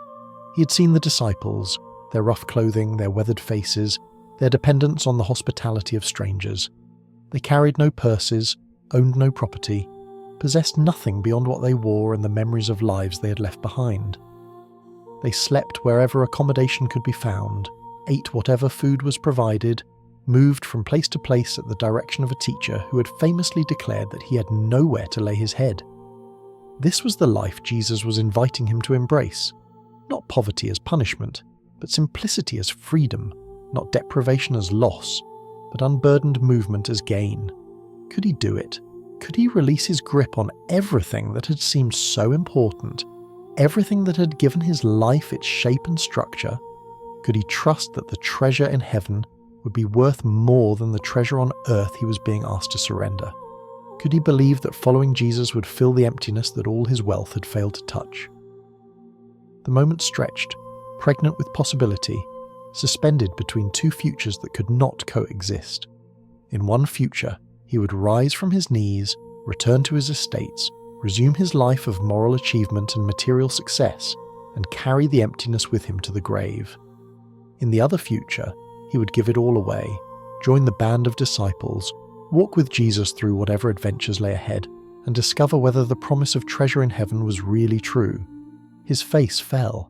He had seen the disciples, their rough clothing, their weathered faces, their dependence on the hospitality of strangers. They carried no purses, owned no property, possessed nothing beyond what they wore and the memories of lives they had left behind. They slept wherever accommodation could be found, ate whatever food was provided, moved from place to place at the direction of a teacher who had famously declared that he had nowhere to lay his head. This was the life Jesus was inviting him to embrace. Not poverty as punishment, but simplicity as freedom, not deprivation as loss, but unburdened movement as gain. Could he do it? Could he release his grip on everything that had seemed so important, everything that had given his life its shape and structure? Could he trust that the treasure in heaven would be worth more than the treasure on earth he was being asked to surrender? Could he believe that following Jesus would fill the emptiness that all his wealth had failed to touch? The moment stretched, pregnant with possibility, suspended between two futures that could not coexist. In one future, he would rise from his knees, return to his estates, resume his life of moral achievement and material success, and carry the emptiness with him to the grave. In the other future, he would give it all away, join the band of disciples, walk with Jesus through whatever adventures lay ahead, and discover whether the promise of treasure in heaven was really true. His face fell.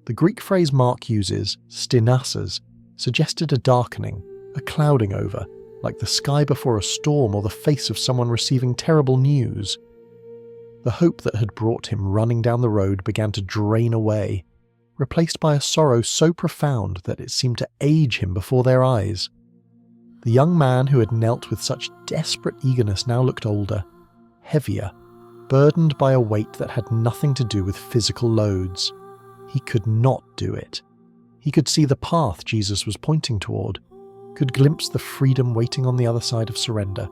The Greek phrase Mark uses, stinases, suggested a darkening, a clouding over, like the sky before a storm or the face of someone receiving terrible news. The hope that had brought him running down the road began to drain away, replaced by a sorrow so profound that it seemed to age him before their eyes. The young man who had knelt with such desperate eagerness now looked older, heavier, burdened by a weight that had nothing to do with physical loads. He could not do it. He could see the path Jesus was pointing toward, could glimpse the freedom waiting on the other side of surrender,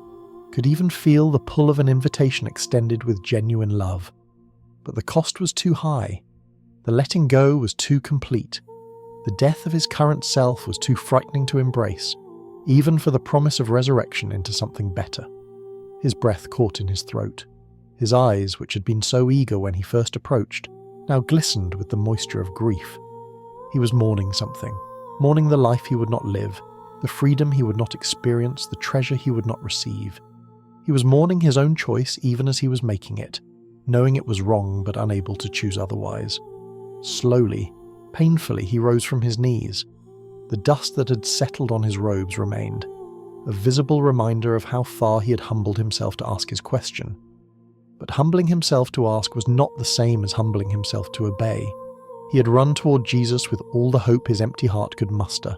could even feel the pull of an invitation extended with genuine love. But the cost was too high. The letting go was too complete. The death of his current self was too frightening to embrace, even for the promise of resurrection into something better. His breath caught in his throat. His eyes, which had been so eager when he first approached, now glistened with the moisture of grief. He was mourning something, mourning the life he would not live, the freedom he would not experience, the treasure he would not receive. He was mourning his own choice even as he was making it, knowing it was wrong but unable to choose otherwise. Slowly, painfully, he rose from his knees. The dust that had settled on his robes remained, a visible reminder of how far he had humbled himself to ask his question. But humbling himself to ask was not the same as humbling himself to obey. He had run toward Jesus with all the hope his empty heart could muster.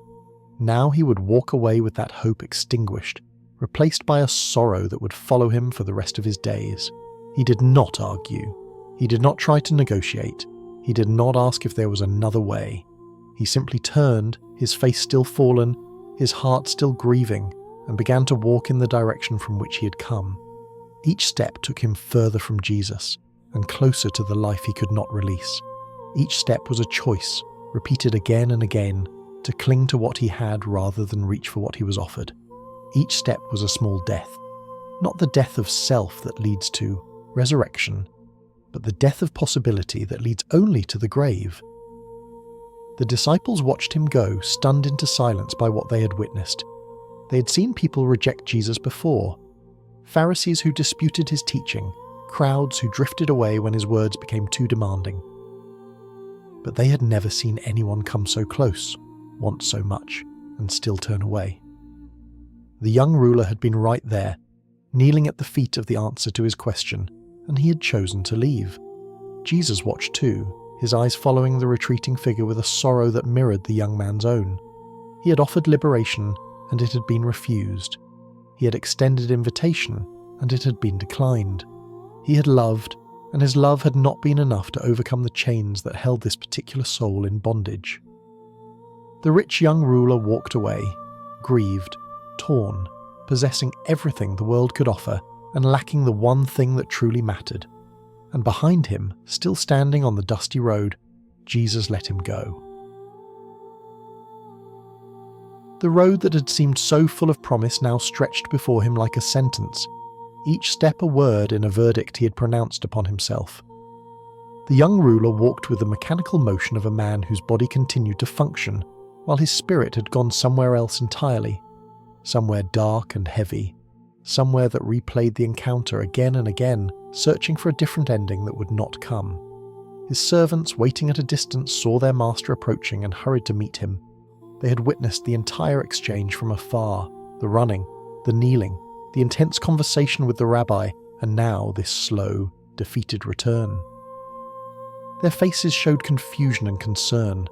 Now he would walk away with that hope extinguished, replaced by a sorrow that would follow him for the rest of his days. He did not argue. He did not try to negotiate. He did not ask if there was another way. He simply turned, his face still fallen, his heart still grieving, and began to walk in the direction from which he had come. Each step took him further from Jesus, and closer to the life he could not release. Each step was a choice, repeated again and again, to cling to what he had rather than reach for what he was offered. Each step was a small death, not the death of self that leads to resurrection, but the death of possibility that leads only to the grave. The disciples watched him go, stunned into silence by what they had witnessed. They had seen people reject Jesus before. Pharisees who disputed his teaching, crowds who drifted away when his words became too demanding. But they had never seen anyone come so close, want so much, and still turn away. The young ruler had been right there, kneeling at the feet of the answer to his question, and he had chosen to leave. Jesus watched too, his eyes following the retreating figure with a sorrow that mirrored the young man's own. He had offered liberation, and it had been refused. He had extended invitation, and it had been declined. He had loved, and his love had not been enough to overcome the chains that held this particular soul in bondage. The rich young ruler walked away, grieved, torn, possessing everything the world could offer, and lacking the one thing that truly mattered. And behind him, still standing on the dusty road, Jesus let him go. The road that had seemed so full of promise now stretched before him like a sentence, each step a word in a verdict he had pronounced upon himself. The young ruler walked with the mechanical motion of a man whose body continued to function, while his spirit had gone somewhere else entirely, somewhere dark and heavy, somewhere that replayed the encounter again and again, searching for a different ending that would not come. His servants, waiting at a distance, saw their master approaching and hurried to meet him. They had witnessed the entire exchange from afar, the running, the kneeling, the intense conversation with the rabbi, and now this slow, defeated return. Their faces showed confusion and concern.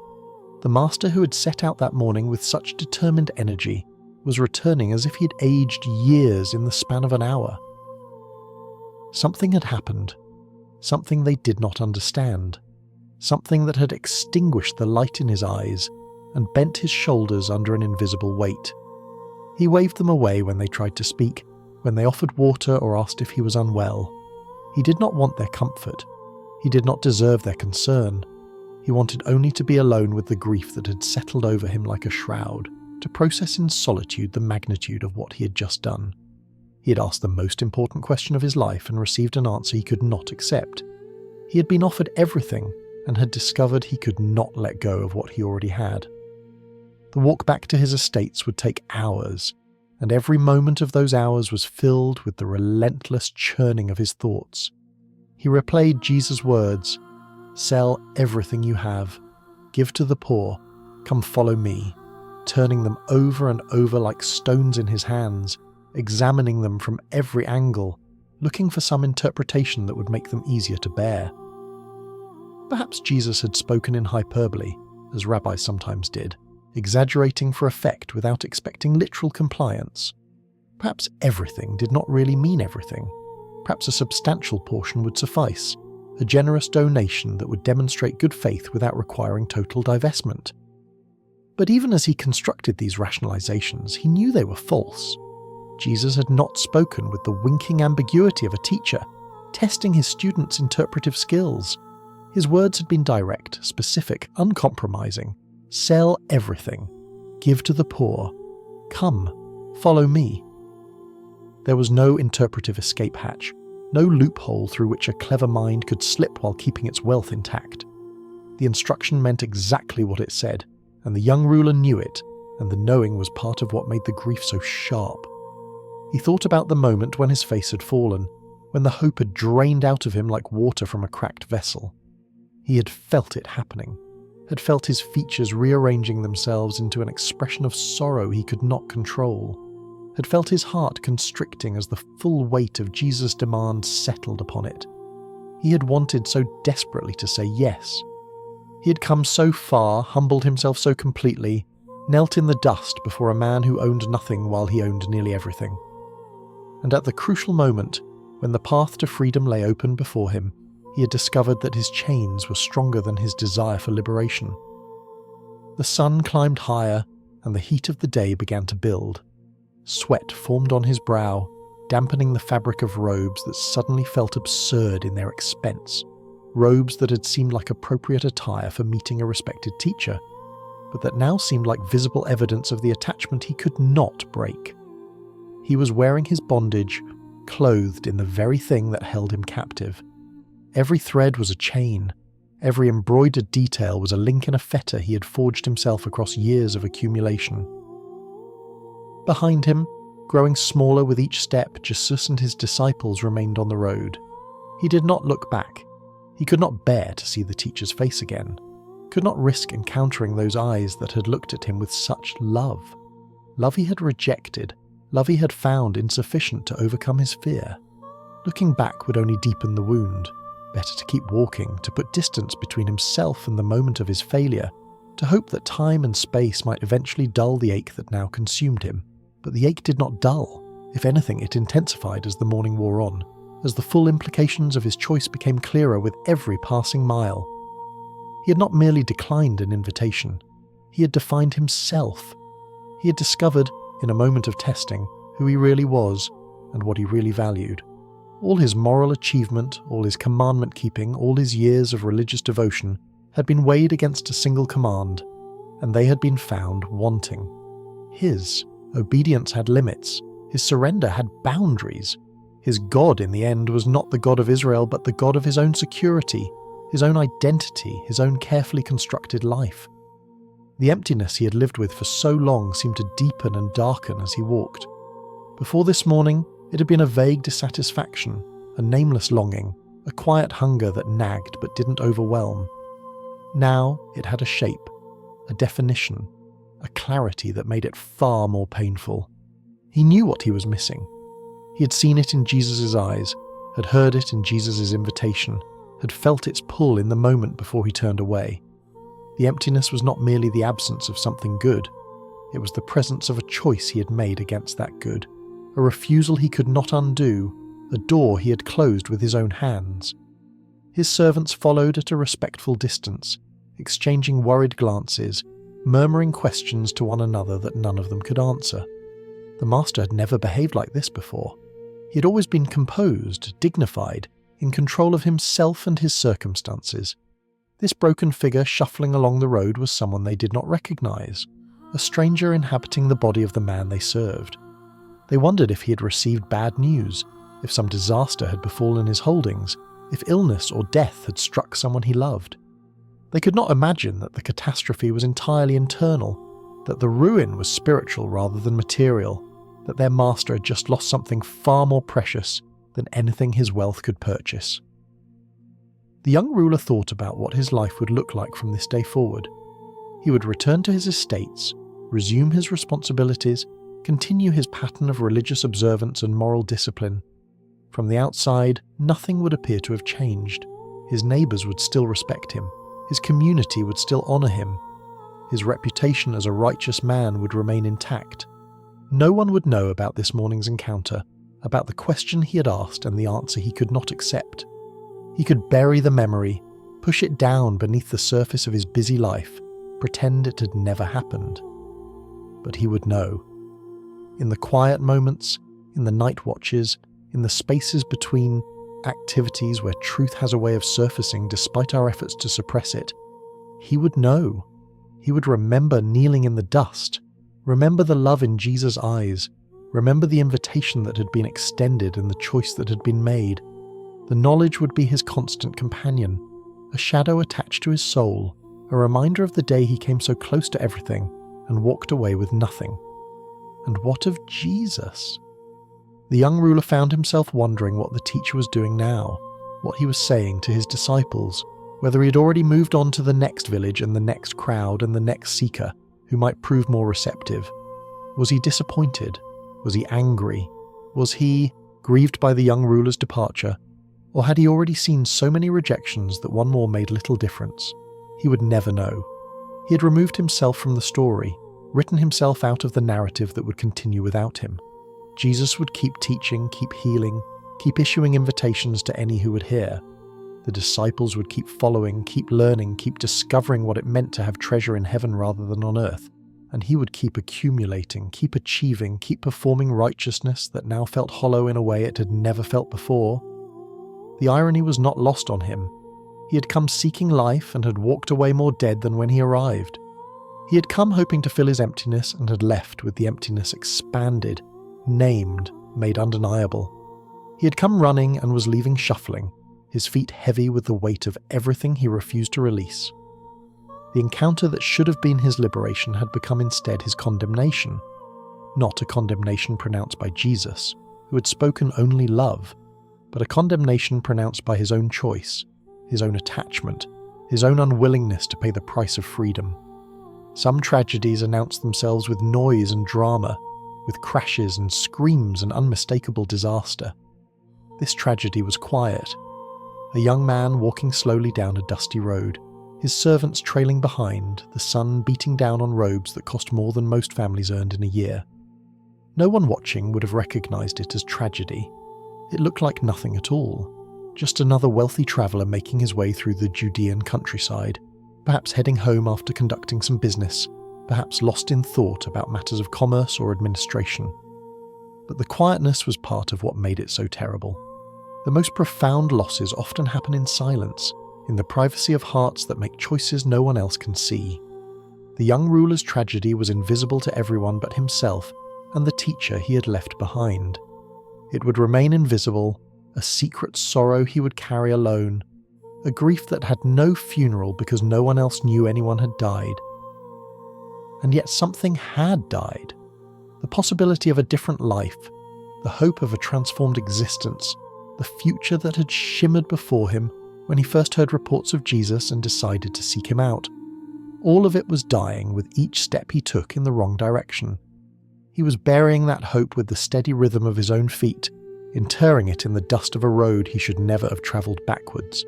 The master who had set out that morning with such determined energy was returning as if he had aged years in the span of an hour. Something had happened, something they did not understand, something that had extinguished the light in his eyes and bent his shoulders under an invisible weight. He waved them away when they tried to speak, when they offered water or asked if he was unwell. He did not want their comfort. He did not deserve their concern. He wanted only to be alone with the grief that had settled over him like a shroud, to process in solitude the magnitude of what he had just done. He had asked the most important question of his life and received an answer he could not accept. He had been offered everything and had discovered he could not let go of what he already had. The walk back to his estates would take hours, and every moment of those hours was filled with the relentless churning of his thoughts. He replayed Jesus' words, "Sell everything you have, give to the poor, come follow me," turning them over and over like stones in his hands, examining them from every angle, looking for some interpretation that would make them easier to bear. Perhaps Jesus had spoken in hyperbole, as rabbis sometimes did, exaggerating for effect without expecting literal compliance. Perhaps everything did not really mean everything. Perhaps a substantial portion would suffice, a generous donation that would demonstrate good faith without requiring total divestment. But even as he constructed these rationalizations, he knew they were false. Jesus had not spoken with the winking ambiguity of a teacher, testing his students' interpretive skills. His words had been direct, specific, uncompromising. Sell everything. Give to the poor. Come, follow me. There was no interpretive escape hatch, no loophole through which a clever mind could slip while keeping its wealth intact. The instruction meant exactly what it said, and the young ruler knew it, and the knowing was part of what made the grief so sharp. He thought about the moment when his face had fallen, when the hope had drained out of him like water from a cracked vessel. He had felt it happening, had felt his features rearranging themselves into an expression of sorrow he could not control, had felt his heart constricting as the full weight of Jesus' demand settled upon it. He had wanted so desperately to say yes. He had come so far, humbled himself so completely, knelt in the dust before a man who owned nothing while he owned nearly everything. And at the crucial moment, when the path to freedom lay open before him, he had discovered that his chains were stronger than his desire for liberation. The sun climbed higher, and the heat of the day began to build. Sweat formed on his brow, dampening the fabric of robes that suddenly felt absurd in their expense, robes that had seemed like appropriate attire for meeting a respected teacher, but that now seemed like visible evidence of the attachment he could not break. He was wearing his bondage, clothed in the very thing that held him captive. Every thread was a chain. Every embroidered detail was a link in a fetter he had forged himself across years of accumulation. Behind him, growing smaller with each step, Jesus and his disciples remained on the road. He did not look back. He could not bear to see the teacher's face again, could not risk encountering those eyes that had looked at him with such love. Love he had rejected, love he had found insufficient to overcome his fear. Looking back would only deepen the wound. Better to keep walking, to put distance between himself and the moment of his failure, to hope that time and space might eventually dull the ache that now consumed him. But the ache did not dull. If anything, it intensified as the morning wore on, as the full implications of his choice became clearer with every passing mile. He had not merely declined an invitation. He had defined himself. He had discovered, in a moment of testing, who he really was and what he really valued. All his moral achievement, all his commandment-keeping, all his years of religious devotion had been weighed against a single command, and they had been found wanting. His obedience had limits. His surrender had boundaries. His God, in the end, was not the God of Israel, but the God of his own security, his own identity, his own carefully constructed life. The emptiness he had lived with for so long seemed to deepen and darken as he walked. Before this morning, it had been a vague dissatisfaction, a nameless longing, a quiet hunger that nagged but didn't overwhelm. Now it had a shape, a definition, a clarity that made it far more painful. He knew what he was missing. He had seen it in Jesus' eyes, had heard it in Jesus' invitation, had felt its pull in the moment before he turned away. The emptiness was not merely the absence of something good, it was the presence of a choice he had made against that good. A refusal he could not undo, a door he had closed with his own hands. His servants followed at a respectful distance, exchanging worried glances, murmuring questions to one another that none of them could answer. The master had never behaved like this before. He had always been composed, dignified, in control of himself and his circumstances. This broken figure shuffling along the road was someone they did not recognize, a stranger inhabiting the body of the man they served. They wondered if he had received bad news, if some disaster had befallen his holdings, if illness or death had struck someone he loved. They could not imagine that the catastrophe was entirely internal, that the ruin was spiritual rather than material, that their master had just lost something far more precious than anything his wealth could purchase. The young ruler thought about what his life would look like from this day forward. He would return to his estates, resume his responsibilities, continue his pattern of religious observance and moral discipline. From the outside, nothing would appear to have changed. His neighbours would still respect him. His community would still honour him. His reputation as a righteous man would remain intact. No one would know about this morning's encounter, about the question he had asked and the answer he could not accept. He could bury the memory, push it down beneath the surface of his busy life, pretend it had never happened. But he would know. In the quiet moments, in the night watches, in the spaces between activities where truth has a way of surfacing despite our efforts to suppress it, he would know. He would remember kneeling in the dust, remember the love in Jesus' eyes, remember the invitation that had been extended and the choice that had been made. The knowledge would be his constant companion, a shadow attached to his soul, a reminder of the day he came so close to everything and walked away with nothing. And what of Jesus? The young ruler found himself wondering what the teacher was doing now, what he was saying to his disciples, whether he had already moved on to the next village and the next crowd and the next seeker who might prove more receptive. Was he disappointed? Was he angry? Was he grieved by the young ruler's departure? Or had he already seen so many rejections that one more made little difference? He would never know. He had removed himself from the story, written himself out of the narrative that would continue without him. Jesus would keep teaching, keep healing, keep issuing invitations to any who would hear. The disciples would keep following, keep learning, keep discovering what it meant to have treasure in heaven rather than on earth. And he would keep accumulating, keep achieving, keep performing righteousness that now felt hollow in a way it had never felt before. The irony was not lost on him. He had come seeking life and had walked away more dead than when he arrived. He had come hoping to fill his emptiness and had left with the emptiness expanded, named, made undeniable. He had come running and was leaving shuffling, his feet heavy with the weight of everything he refused to release. The encounter that should have been his liberation had become instead his condemnation, not a condemnation pronounced by Jesus, who had spoken only love, but a condemnation pronounced by his own choice, his own attachment, his own unwillingness to pay the price of freedom. Some tragedies announce themselves with noise and drama, with crashes and screams and unmistakable disaster. This tragedy was quiet. A young man walking slowly down a dusty road, his servants trailing behind, the sun beating down on robes that cost more than most families earned in a year. No one watching would have recognized it as tragedy. It looked like nothing at all, just another wealthy traveller making his way through the Judean countryside, perhaps heading home after conducting some business, perhaps lost in thought about matters of commerce or administration. But the quietness was part of what made it so terrible. The most profound losses often happen in silence, in the privacy of hearts that make choices no one else can see. The young ruler's tragedy was invisible to everyone but himself and the teacher he had left behind. It would remain invisible, a secret sorrow he would carry alone, a grief that had no funeral because no one else knew anyone had died. And yet something had died. The possibility of a different life, the hope of a transformed existence, the future that had shimmered before him when he first heard reports of Jesus and decided to seek him out. All of it was dying with each step he took in the wrong direction. He was burying that hope with the steady rhythm of his own feet, interring it in the dust of a road he should never have travelled backwards.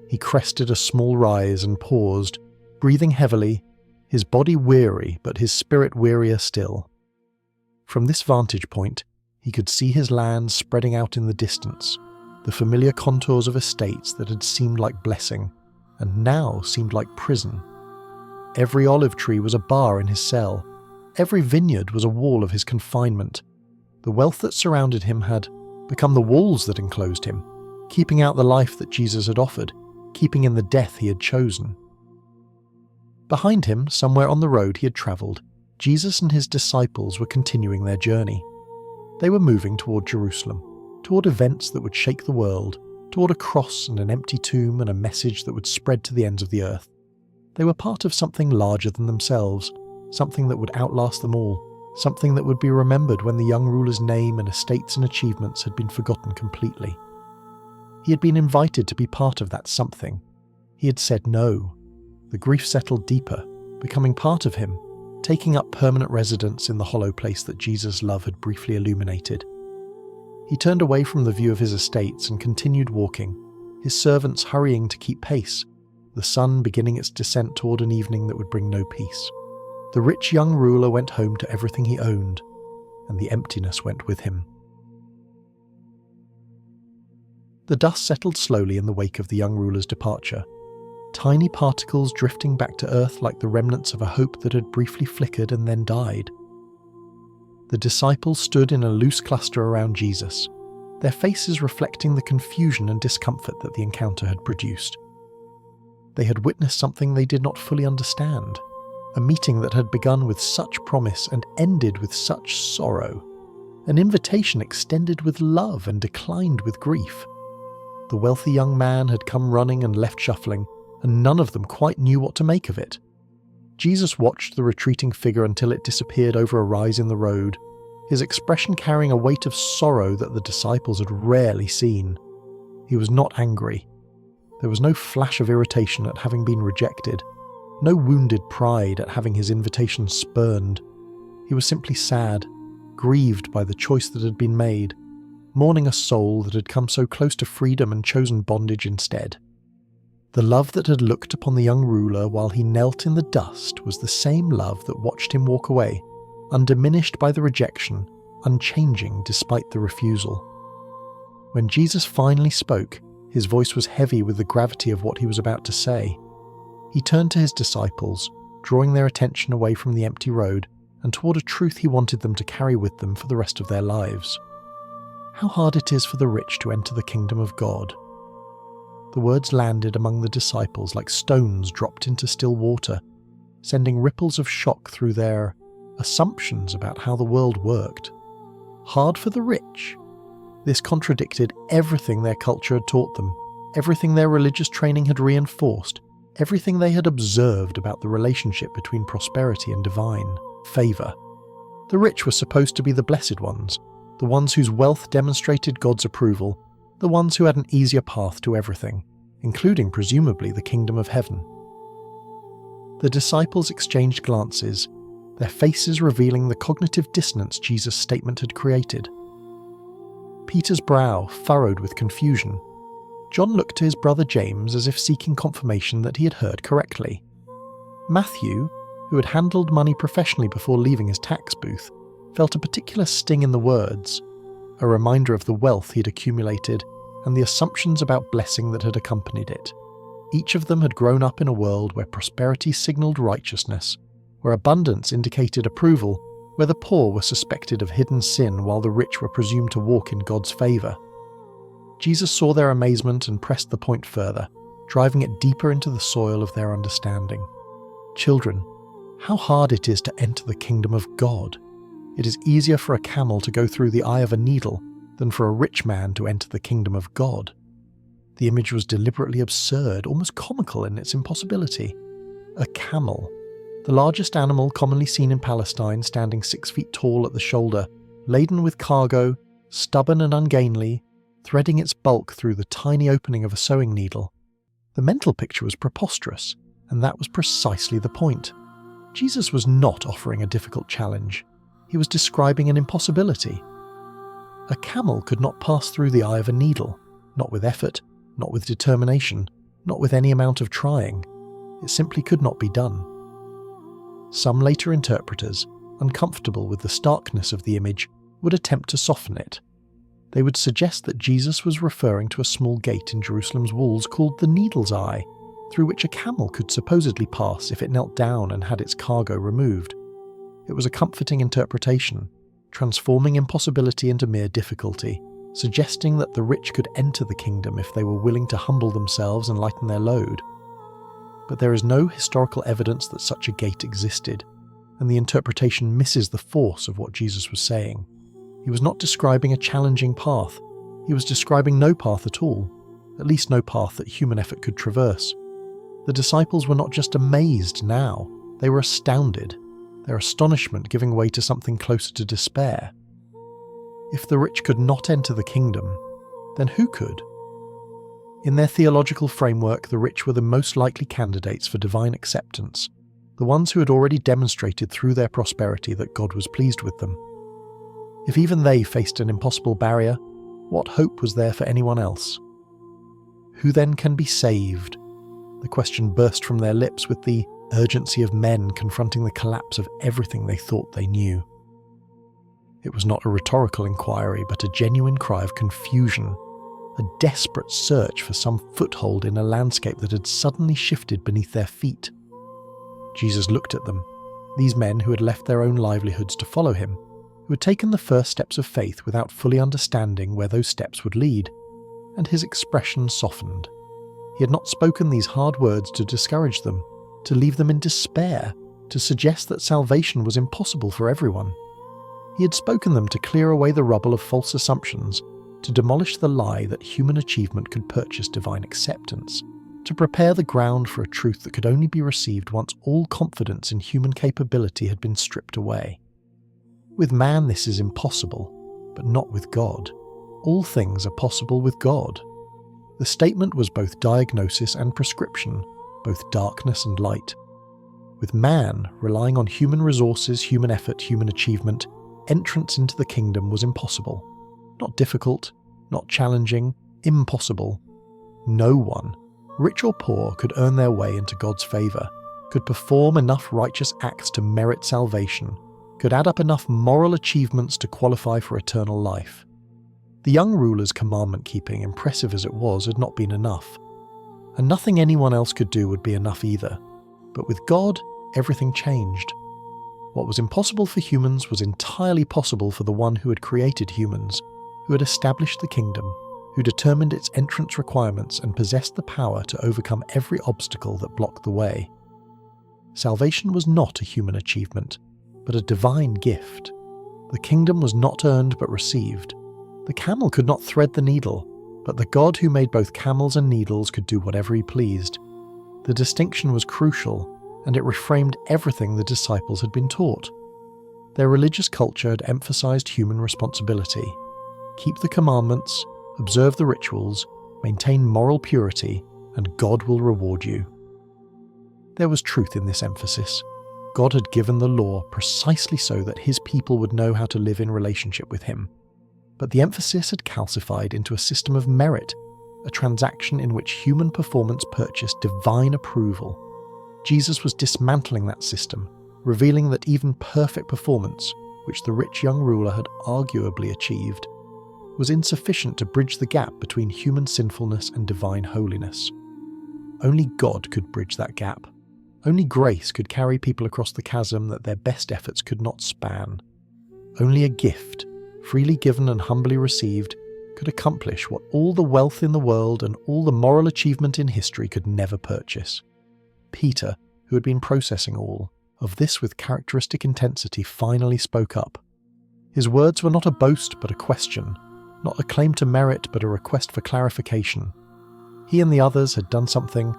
He crested a small rise and paused, breathing heavily, his body weary but his spirit wearier still. From this vantage point, He could see his land spreading out in the distance, the familiar contours of estates that had seemed like blessing, and now seemed like prison. Every olive tree was a bar in his cell. Every vineyard was a wall of his confinement. The wealth that surrounded him had become the walls that enclosed him, keeping out the life that Jesus had offered, keeping in the death he had chosen. Behind him, somewhere on the road he had travelled, Jesus and his disciples were continuing their journey. They were moving toward Jerusalem, toward events that would shake the world, toward a cross and an empty tomb and a message that would spread to the ends of the earth. They were part of something larger than themselves, something that would outlast them all, something that would be remembered when the young ruler's name and estates and achievements had been forgotten completely. He had been invited to be part of that something. He had said no. The grief settled deeper, becoming part of him, taking up permanent residence in the hollow place that Jesus' love had briefly illuminated. He turned away from the view of his estates and continued walking, his servants hurrying to keep pace, the sun beginning its descent toward an evening that would bring no peace. The rich young ruler went home to everything he owned, and the emptiness went with him. The dust settled slowly in the wake of the young ruler's departure, tiny particles drifting back to earth like the remnants of a hope that had briefly flickered and then died. The disciples stood in a loose cluster around Jesus, their faces reflecting the confusion and discomfort that the encounter had produced. They had witnessed something they did not fully understand, a meeting that had begun with such promise and ended with such sorrow, an invitation extended with love and declined with grief. The wealthy young man had come running and left shuffling, and none of them quite knew what to make of it. Jesus watched the retreating figure until it disappeared over a rise in the road, his expression carrying a weight of sorrow that the disciples had rarely seen. He was not angry. There was no flash of irritation at having been rejected, no wounded pride at having his invitation spurned. He was simply sad, grieved by the choice that had been made, mourning a soul that had come so close to freedom and chosen bondage instead. The love that had looked upon the young ruler while he knelt in the dust was the same love that watched him walk away, undiminished by the rejection, unchanging despite the refusal. When Jesus finally spoke, his voice was heavy with the gravity of what he was about to say. He turned to his disciples, drawing their attention away from the empty road and toward a truth he wanted them to carry with them for the rest of their lives. How hard it is for the rich to enter the kingdom of God. The words landed among the disciples like stones dropped into still water, sending ripples of shock through their assumptions about how the world worked. Hard for the rich? This contradicted everything their culture had taught them, everything their religious training had reinforced, everything they had observed about the relationship between prosperity and divine favour. The rich were supposed to be the blessed ones, the ones whose wealth demonstrated God's approval, the ones who had an easier path to everything, including presumably the kingdom of heaven. The disciples exchanged glances, their faces revealing the cognitive dissonance Jesus' statement had created. Peter's brow furrowed with confusion. John looked to his brother James as if seeking confirmation that he had heard correctly. Matthew, who had handled money professionally before leaving his tax booth, felt a particular sting in the words, a reminder of the wealth he'd accumulated and the assumptions about blessing that had accompanied it. Each of them had grown up in a world where prosperity signalled righteousness, where abundance indicated approval, where the poor were suspected of hidden sin while the rich were presumed to walk in God's favour. Jesus saw their amazement and pressed the point further, driving it deeper into the soil of their understanding. Children, how hard it is to enter the kingdom of God. It is easier for a camel to go through the eye of a needle than for a rich man to enter the kingdom of God. The image was deliberately absurd, almost comical in its impossibility. A camel, the largest animal commonly seen in Palestine, standing 6 feet tall at the shoulder, laden with cargo, stubborn and ungainly, threading its bulk through the tiny opening of a sewing needle. The mental picture was preposterous, and that was precisely the point. Jesus was not offering a difficult challenge. He was describing an impossibility. A camel could not pass through the eye of a needle, not with effort, not with determination, not with any amount of trying. It simply could not be done. Some later interpreters, uncomfortable with the starkness of the image, would attempt to soften it. They would suggest that Jesus was referring to a small gate in Jerusalem's walls called the Needle's Eye, through which a camel could supposedly pass if it knelt down and had its cargo removed. It was a comforting interpretation, transforming impossibility into mere difficulty, suggesting that the rich could enter the kingdom if they were willing to humble themselves and lighten their load. But there is no historical evidence that such a gate existed, and the interpretation misses the force of what Jesus was saying. He was not describing a challenging path. He was describing no path at all, at least no path that human effort could traverse. The disciples were not just amazed now, they were astounded, their astonishment giving way to something closer to despair. If the rich could not enter the kingdom, then who could? In their theological framework, the rich were the most likely candidates for divine acceptance, the ones who had already demonstrated through their prosperity that God was pleased with them. If even they faced an impossible barrier, what hope was there for anyone else? Who then can be saved? The question burst from their lips with the urgency of men confronting the collapse of everything they thought they knew. It was not a rhetorical inquiry, but a genuine cry of confusion, a desperate search for some foothold in a landscape that had suddenly shifted beneath their feet. Jesus looked at them, these men who had left their own livelihoods to follow him, who had taken the first steps of faith without fully understanding where those steps would lead, and his expression softened. He had not spoken these hard words to discourage them, to leave them in despair, to suggest that salvation was impossible for everyone. He had spoken them to clear away the rubble of false assumptions, to demolish the lie that human achievement could purchase divine acceptance, to prepare the ground for a truth that could only be received once all confidence in human capability had been stripped away. With man this is impossible, but not with God. All things are possible with God. The statement was both diagnosis and prescription, both darkness and light. With man relying on human resources, human effort, human achievement, entrance into the kingdom was impossible. Not difficult, not challenging, impossible. No one, rich or poor, could earn their way into God's favour, could perform enough righteous acts to merit salvation, could add up enough moral achievements to qualify for eternal life. The young ruler's commandment-keeping, impressive as it was, had not been enough. And nothing anyone else could do would be enough either. But with God, everything changed. What was impossible for humans was entirely possible for the one who had created humans, who had established the kingdom, who determined its entrance requirements and possessed the power to overcome every obstacle that blocked the way. Salvation was not a human achievement, but a divine gift. The kingdom was not earned but received. The camel could not thread the needle, but the God who made both camels and needles could do whatever he pleased. The distinction was crucial, and it reframed everything the disciples had been taught. Their religious culture had emphasized human responsibility. Keep the commandments, observe the rituals, maintain moral purity, and God will reward you. There was truth in this emphasis. God had given the law precisely so that his people would know how to live in relationship with him. But the emphasis had calcified into a system of merit, a transaction in which human performance purchased divine approval. Jesus was dismantling that system, revealing that even perfect performance, which the rich young ruler had arguably achieved, was insufficient to bridge the gap between human sinfulness and divine holiness. Only God could bridge that gap. Only grace could carry people across the chasm that their best efforts could not span. Only a gift, freely given and humbly received, could accomplish what all the wealth in the world and all the moral achievement in history could never purchase. Peter, who had been processing all of this with characteristic intensity, finally spoke up. His words were not a boast but a question, not a claim to merit but a request for clarification. He and the others had done something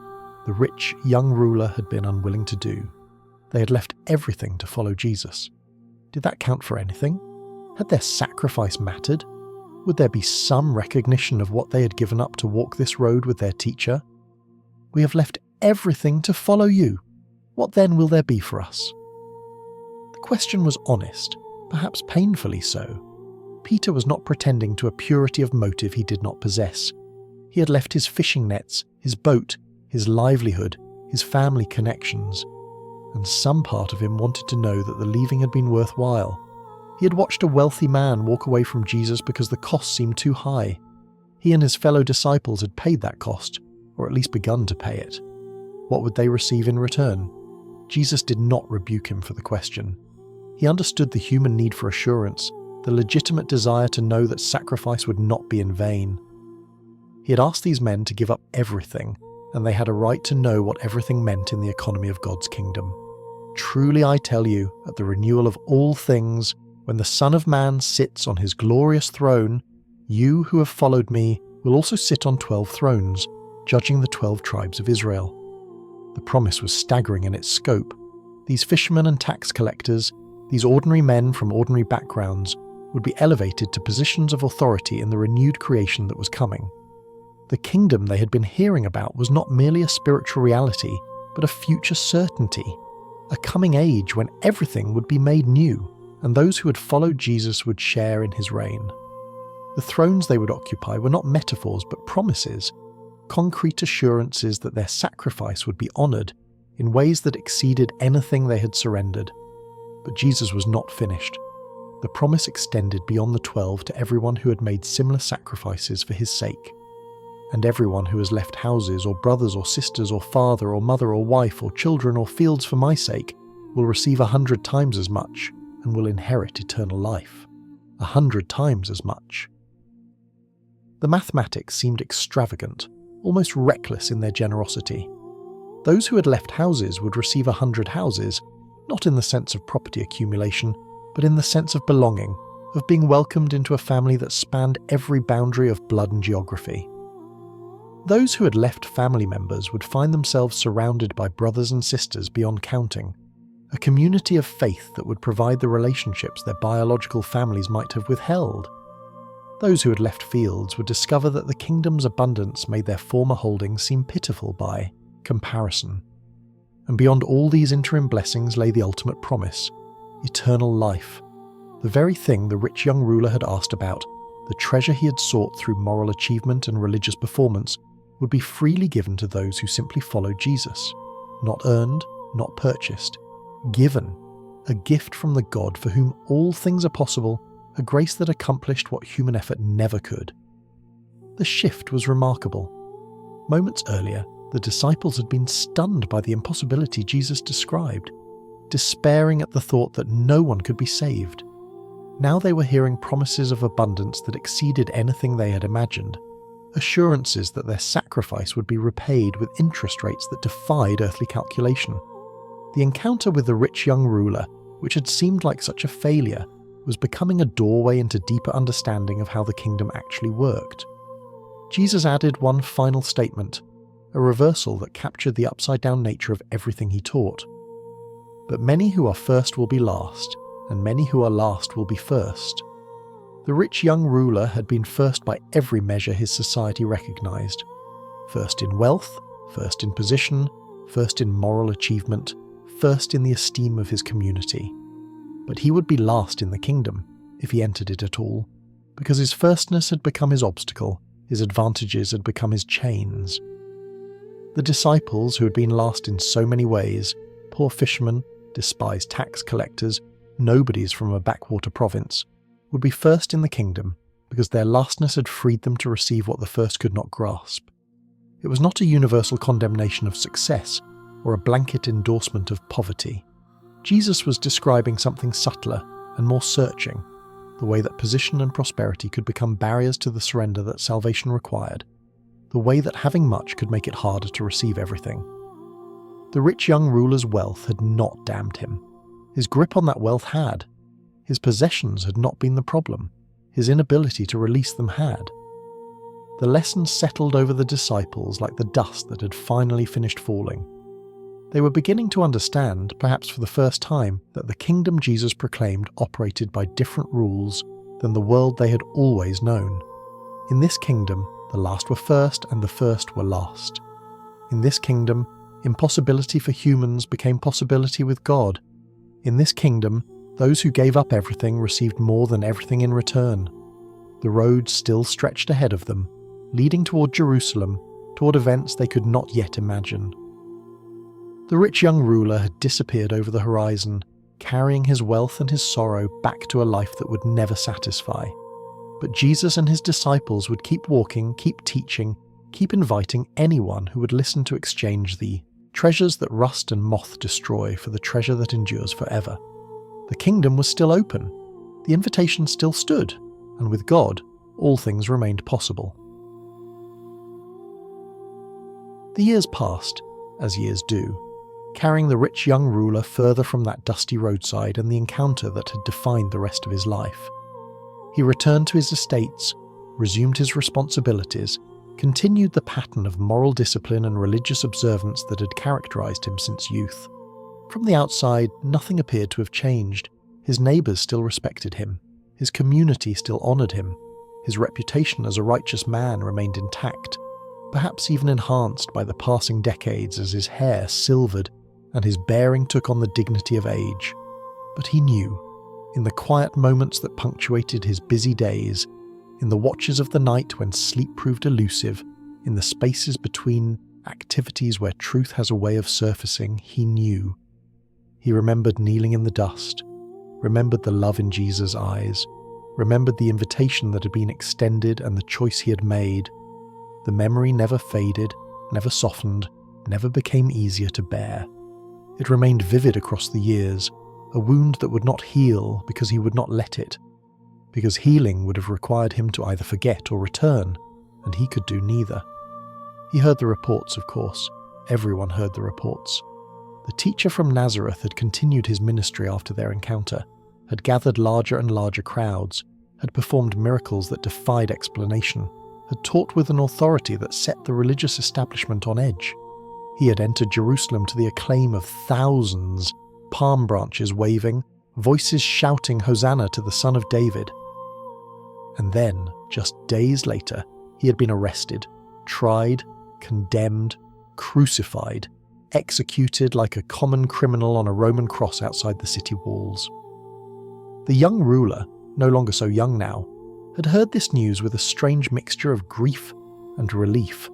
the rich young ruler had been unwilling to do. They had left everything to follow Jesus. Did that count for anything? Had their sacrifice mattered? Would there be some recognition of what they had given up to walk this road with their teacher? We have left everything to follow you. What then will there be for us? The question was honest, perhaps painfully so. Peter was not pretending to a purity of motive he did not possess. He had left his fishing nets, his boat, his livelihood, his family connections, and some part of him wanted to know that the leaving had been worthwhile. He had watched a wealthy man walk away from Jesus because the cost seemed too high. He and his fellow disciples had paid that cost, or at least begun to pay it. What would they receive in return? Jesus did not rebuke him for the question. He understood the human need for assurance, the legitimate desire to know that sacrifice would not be in vain. He had asked these men to give up everything, and they had a right to know what everything meant in the economy of God's kingdom. Truly I tell you, at the renewal of all things, when the Son of Man sits on his glorious throne, you who have followed me will also sit on 12 thrones, judging the 12 tribes of Israel. The promise was staggering in its scope. These fishermen and tax collectors, these ordinary men from ordinary backgrounds, would be elevated to positions of authority in the renewed creation that was coming. The kingdom they had been hearing about was not merely a spiritual reality, but a future certainty, a coming age when everything would be made new, and those who had followed Jesus would share in his reign. The thrones they would occupy were not metaphors but promises, concrete assurances that their sacrifice would be honoured in ways that exceeded anything they had surrendered. But Jesus was not finished. The promise extended beyond the 12 to everyone who had made similar sacrifices for his sake. And everyone who has left houses or brothers or sisters or father or mother or wife or children or fields for my sake will receive 100 times as much and will inherit eternal life. 100 times as much. The mathematics seemed extravagant, almost reckless in their generosity. Those who had left houses would receive 100 houses, not in the sense of property accumulation, but in the sense of belonging, of being welcomed into a family that spanned every boundary of blood and geography. Those who had left family members would find themselves surrounded by brothers and sisters beyond counting, a community of faith that would provide the relationships their biological families might have withheld. Those who had left fields would discover that the kingdom's abundance made their former holdings seem pitiful by comparison. And beyond all these interim blessings lay the ultimate promise, eternal life, the very thing the rich young ruler had asked about, the treasure he had sought through moral achievement and religious performance, would be freely given to those who simply followed Jesus. Not earned, not purchased. Given. A gift from the God for whom all things are possible, a grace that accomplished what human effort never could. The shift was remarkable. Moments earlier, the disciples had been stunned by the impossibility Jesus described, despairing at the thought that no one could be saved. Now they were hearing promises of abundance that exceeded anything they had imagined, assurances that their sacrifice would be repaid with interest rates that defied earthly calculation. The encounter with the rich young ruler, which had seemed like such a failure, was becoming a doorway into deeper understanding of how the kingdom actually worked. Jesus added one final statement, a reversal that captured the upside-down nature of everything he taught. But many who are first will be last, and many who are last will be first. The rich young ruler had been first by every measure his society recognized. First in wealth, first in position, first in moral achievement, first in the esteem of his community. But he would be last in the kingdom, if he entered it at all, because his firstness had become his obstacle, his advantages had become his chains. The disciples, who had been last in so many ways, poor fishermen, despised tax collectors, nobodies from a backwater province, would be first in the kingdom because their lastness had freed them to receive what the first could not grasp. It was not a universal condemnation of success or a blanket endorsement of poverty. Jesus was describing something subtler and more searching, the way that position and prosperity could become barriers to the surrender that salvation required, the way that having much could make it harder to receive everything. The rich young ruler's wealth had not damned him. His grip on that wealth had. His possessions had not been the problem. His inability to release them had. The lesson settled over the disciples like the dust that had finally finished falling. They were beginning to understand, perhaps for the first time, that the kingdom Jesus proclaimed operated by different rules than the world they had always known. In this kingdom, the last were first and the first were last. In this kingdom, impossibility for humans became possibility with God. In this kingdom, those who gave up everything received more than everything in return. The road still stretched ahead of them, leading toward Jerusalem, toward events they could not yet imagine. The rich young ruler had disappeared over the horizon, carrying his wealth and his sorrow back to a life that would never satisfy. But Jesus and his disciples would keep walking, keep teaching, keep inviting anyone who would listen to exchange the treasures that rust and moth destroy for the treasure that endures forever. The kingdom was still open, the invitation still stood, and with God, all things remained possible. The years passed, as years do, carrying the rich young ruler further from that dusty roadside and the encounter that had defined the rest of his life. He returned to his estates, resumed his responsibilities, continued the pattern of moral discipline and religious observance that had characterized him since youth. From the outside, nothing appeared to have changed. His neighbors still respected him. His community still honored him. His reputation as a righteous man remained intact, perhaps even enhanced by the passing decades as his hair silvered and his bearing took on the dignity of age. But he knew, in the quiet moments that punctuated his busy days, in the watches of the night when sleep proved elusive, in the spaces between activities where truth has a way of surfacing, he knew. He remembered kneeling in the dust, remembered the love in Jesus' eyes, remembered the invitation that had been extended and the choice he had made. The memory never faded, never softened, never became easier to bear. It remained vivid across the years, a wound that would not heal because he would not let it, because healing would have required him to either forget or return, and he could do neither. He heard the reports, of course. Everyone heard the reports. The teacher from Nazareth had continued his ministry after their encounter, had gathered larger and larger crowds, had performed miracles that defied explanation, had taught with an authority that set the religious establishment on edge. He had entered Jerusalem to the acclaim of thousands, palm branches waving, voices shouting Hosanna to the Son of David. And then, just days later, he had been arrested, tried, condemned, crucified, executed like a common criminal on a Roman cross outside the city walls. The young ruler, no longer so young now, had heard this news with a strange mixture of grief and relief.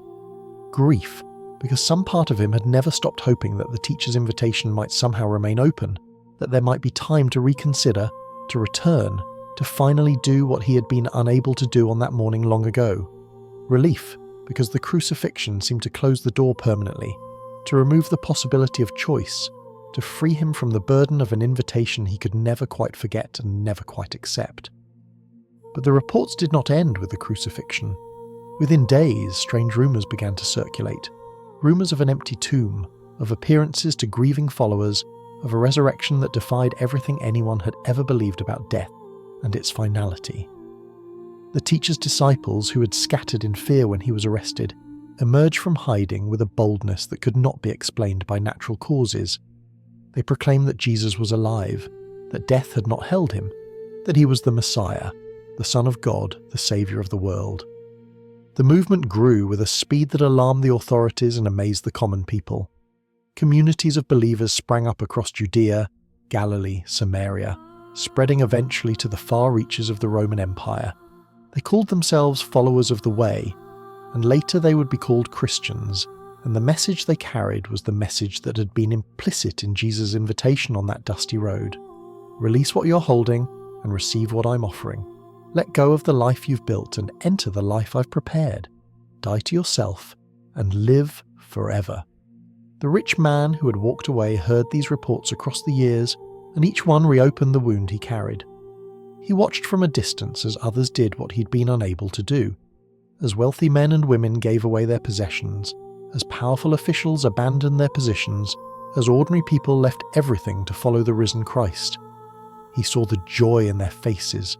Grief, because some part of him had never stopped hoping that the teacher's invitation might somehow remain open, that there might be time to reconsider, to return, to finally do what he had been unable to do on that morning long ago. Relief, because the crucifixion seemed to close the door permanently, to remove the possibility of choice, to free him from the burden of an invitation he could never quite forget and never quite accept. But the reports did not end with the crucifixion. Within days, strange rumours began to circulate. Rumours of an empty tomb, of appearances to grieving followers, of a resurrection that defied everything anyone had ever believed about death and its finality. The teacher's disciples, who had scattered in fear when he was arrested, emerged from hiding with a boldness that could not be explained by natural causes. They proclaimed that Jesus was alive, that death had not held him, that he was the Messiah, the Son of God, the Saviour of the world. The movement grew with a speed that alarmed the authorities and amazed the common people. Communities of believers sprang up across Judea, Galilee, Samaria, spreading eventually to the far reaches of the Roman Empire. They called themselves followers of the way, and later they would be called Christians, and the message they carried was the message that had been implicit in Jesus' invitation on that dusty road. Release what you're holding and receive what I'm offering. Let go of the life you've built and enter the life I've prepared. Die to yourself and live forever. The rich man who had walked away heard these reports across the years, and each one reopened the wound he carried. He watched from a distance as others did what he'd been unable to do, as wealthy men and women gave away their possessions, as powerful officials abandoned their positions, as ordinary people left everything to follow the risen Christ. He saw the joy in their faces,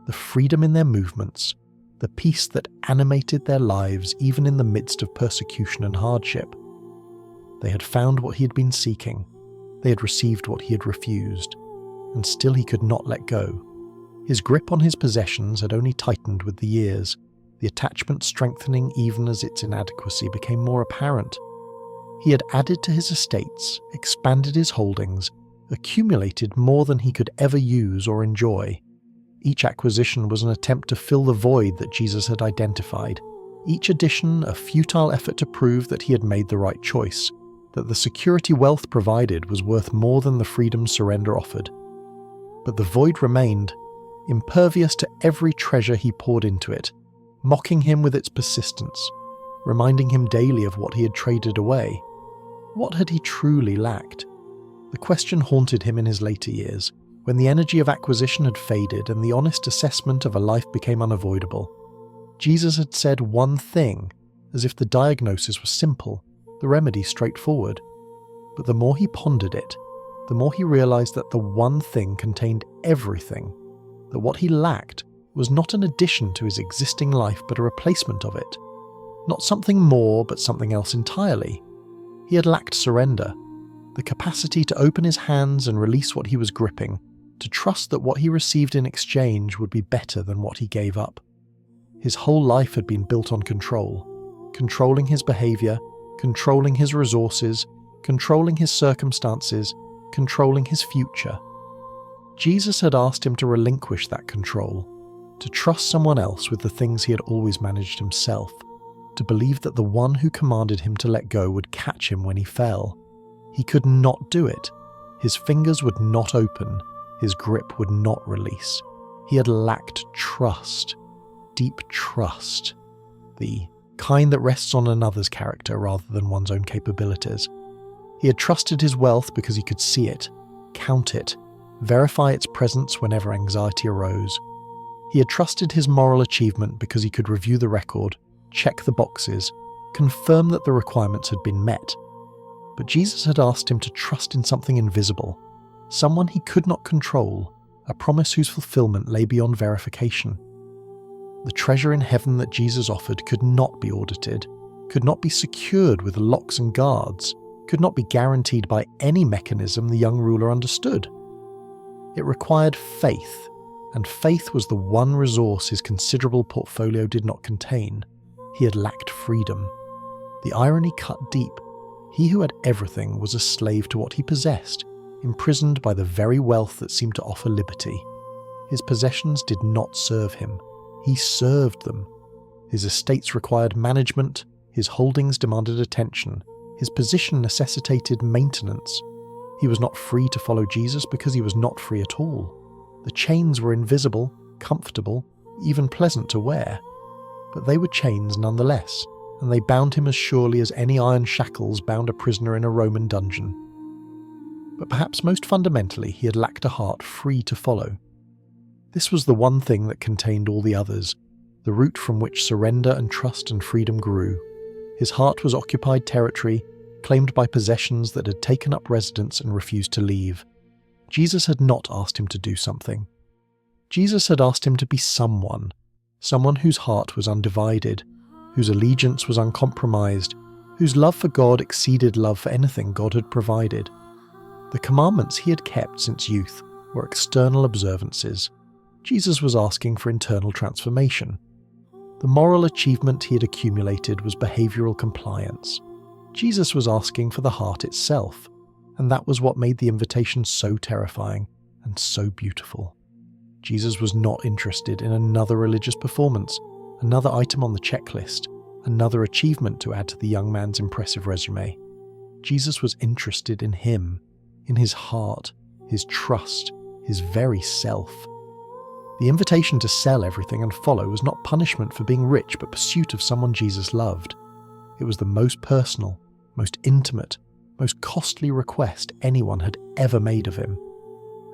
the freedom in their movements, the peace that animated their lives even in the midst of persecution and hardship. They had found what he had been seeking. They had received what he had refused, and still he could not let go. His grip on his possessions had only tightened with the years, the attachment strengthening even as its inadequacy became more apparent. He had added to his estates, expanded his holdings, accumulated more than he could ever use or enjoy. Each acquisition was an attempt to fill the void that Jesus had identified, each addition a futile effort to prove that he had made the right choice, that the security wealth provided was worth more than the freedom surrender offered. But the void remained, impervious to every treasure he poured into it, mocking him with its persistence, reminding him daily of what he had traded away. What had he truly lacked? The question haunted him in his later years, when the energy of acquisition had faded and the honest assessment of a life became unavoidable. Jesus had said one thing, as if the diagnosis was simple, the remedy straightforward. But the more he pondered it, the more he realized that the one thing contained everything, that what he lacked was not an addition to his existing life but a replacement of it. Not something more, but something else entirely. He had lacked surrender, the capacity to open his hands and release what he was gripping, to trust that what he received in exchange would be better than what he gave up. His whole life had been built on control, controlling his behavior, controlling his resources, controlling his circumstances, controlling his future. Jesus had asked him to relinquish that control, to trust someone else with the things he had always managed himself, to believe that the one who commanded him to let go would catch him when he fell. He could not do it. His fingers would not open. His grip would not release. He had lacked trust, deep trust, the kind that rests on another's character rather than one's own capabilities. He had trusted his wealth because he could see it, count it, verify its presence whenever anxiety arose. He had trusted his moral achievement because he could review the record, check the boxes, confirm that the requirements had been met. But Jesus had asked him to trust in something invisible, someone he could not control, a promise whose fulfillment lay beyond verification. The treasure in heaven that Jesus offered could not be audited, could not be secured with locks and guards, could not be guaranteed by any mechanism the young ruler understood. It required faith, and faith was the one resource his considerable portfolio did not contain. He had lacked freedom. The irony cut deep. He who had everything was a slave to what he possessed, imprisoned by the very wealth that seemed to offer liberty. His possessions did not serve him. He served them. His estates required management, his holdings demanded attention, his position necessitated maintenance. He was not free to follow Jesus because he was not free at all. The chains were invisible, comfortable, even pleasant to wear. But they were chains nonetheless, and they bound him as surely as any iron shackles bound a prisoner in a Roman dungeon. But perhaps most fundamentally, he had lacked a heart free to follow. This was the one thing that contained all the others, the root from which surrender and trust and freedom grew. His heart was occupied territory, claimed by possessions that had taken up residence and refused to leave. Jesus had not asked him to do something. Jesus had asked him to be someone whose heart was undivided, whose allegiance was uncompromised, whose love for God exceeded love for anything God had provided. The commandments he had kept since youth were external observances. Jesus was asking for internal transformation. The moral achievement he had accumulated was behavioral compliance. Jesus was asking for the heart itself, and that was what made the invitation so terrifying and so beautiful. Jesus was not interested in another religious performance, another item on the checklist, another achievement to add to the young man's impressive resume. Jesus was interested in him, in his heart, his trust, his very self. The invitation to sell everything and follow was not punishment for being rich, but pursuit of someone Jesus loved. It was the most personal, most intimate, most costly request anyone had ever made of him.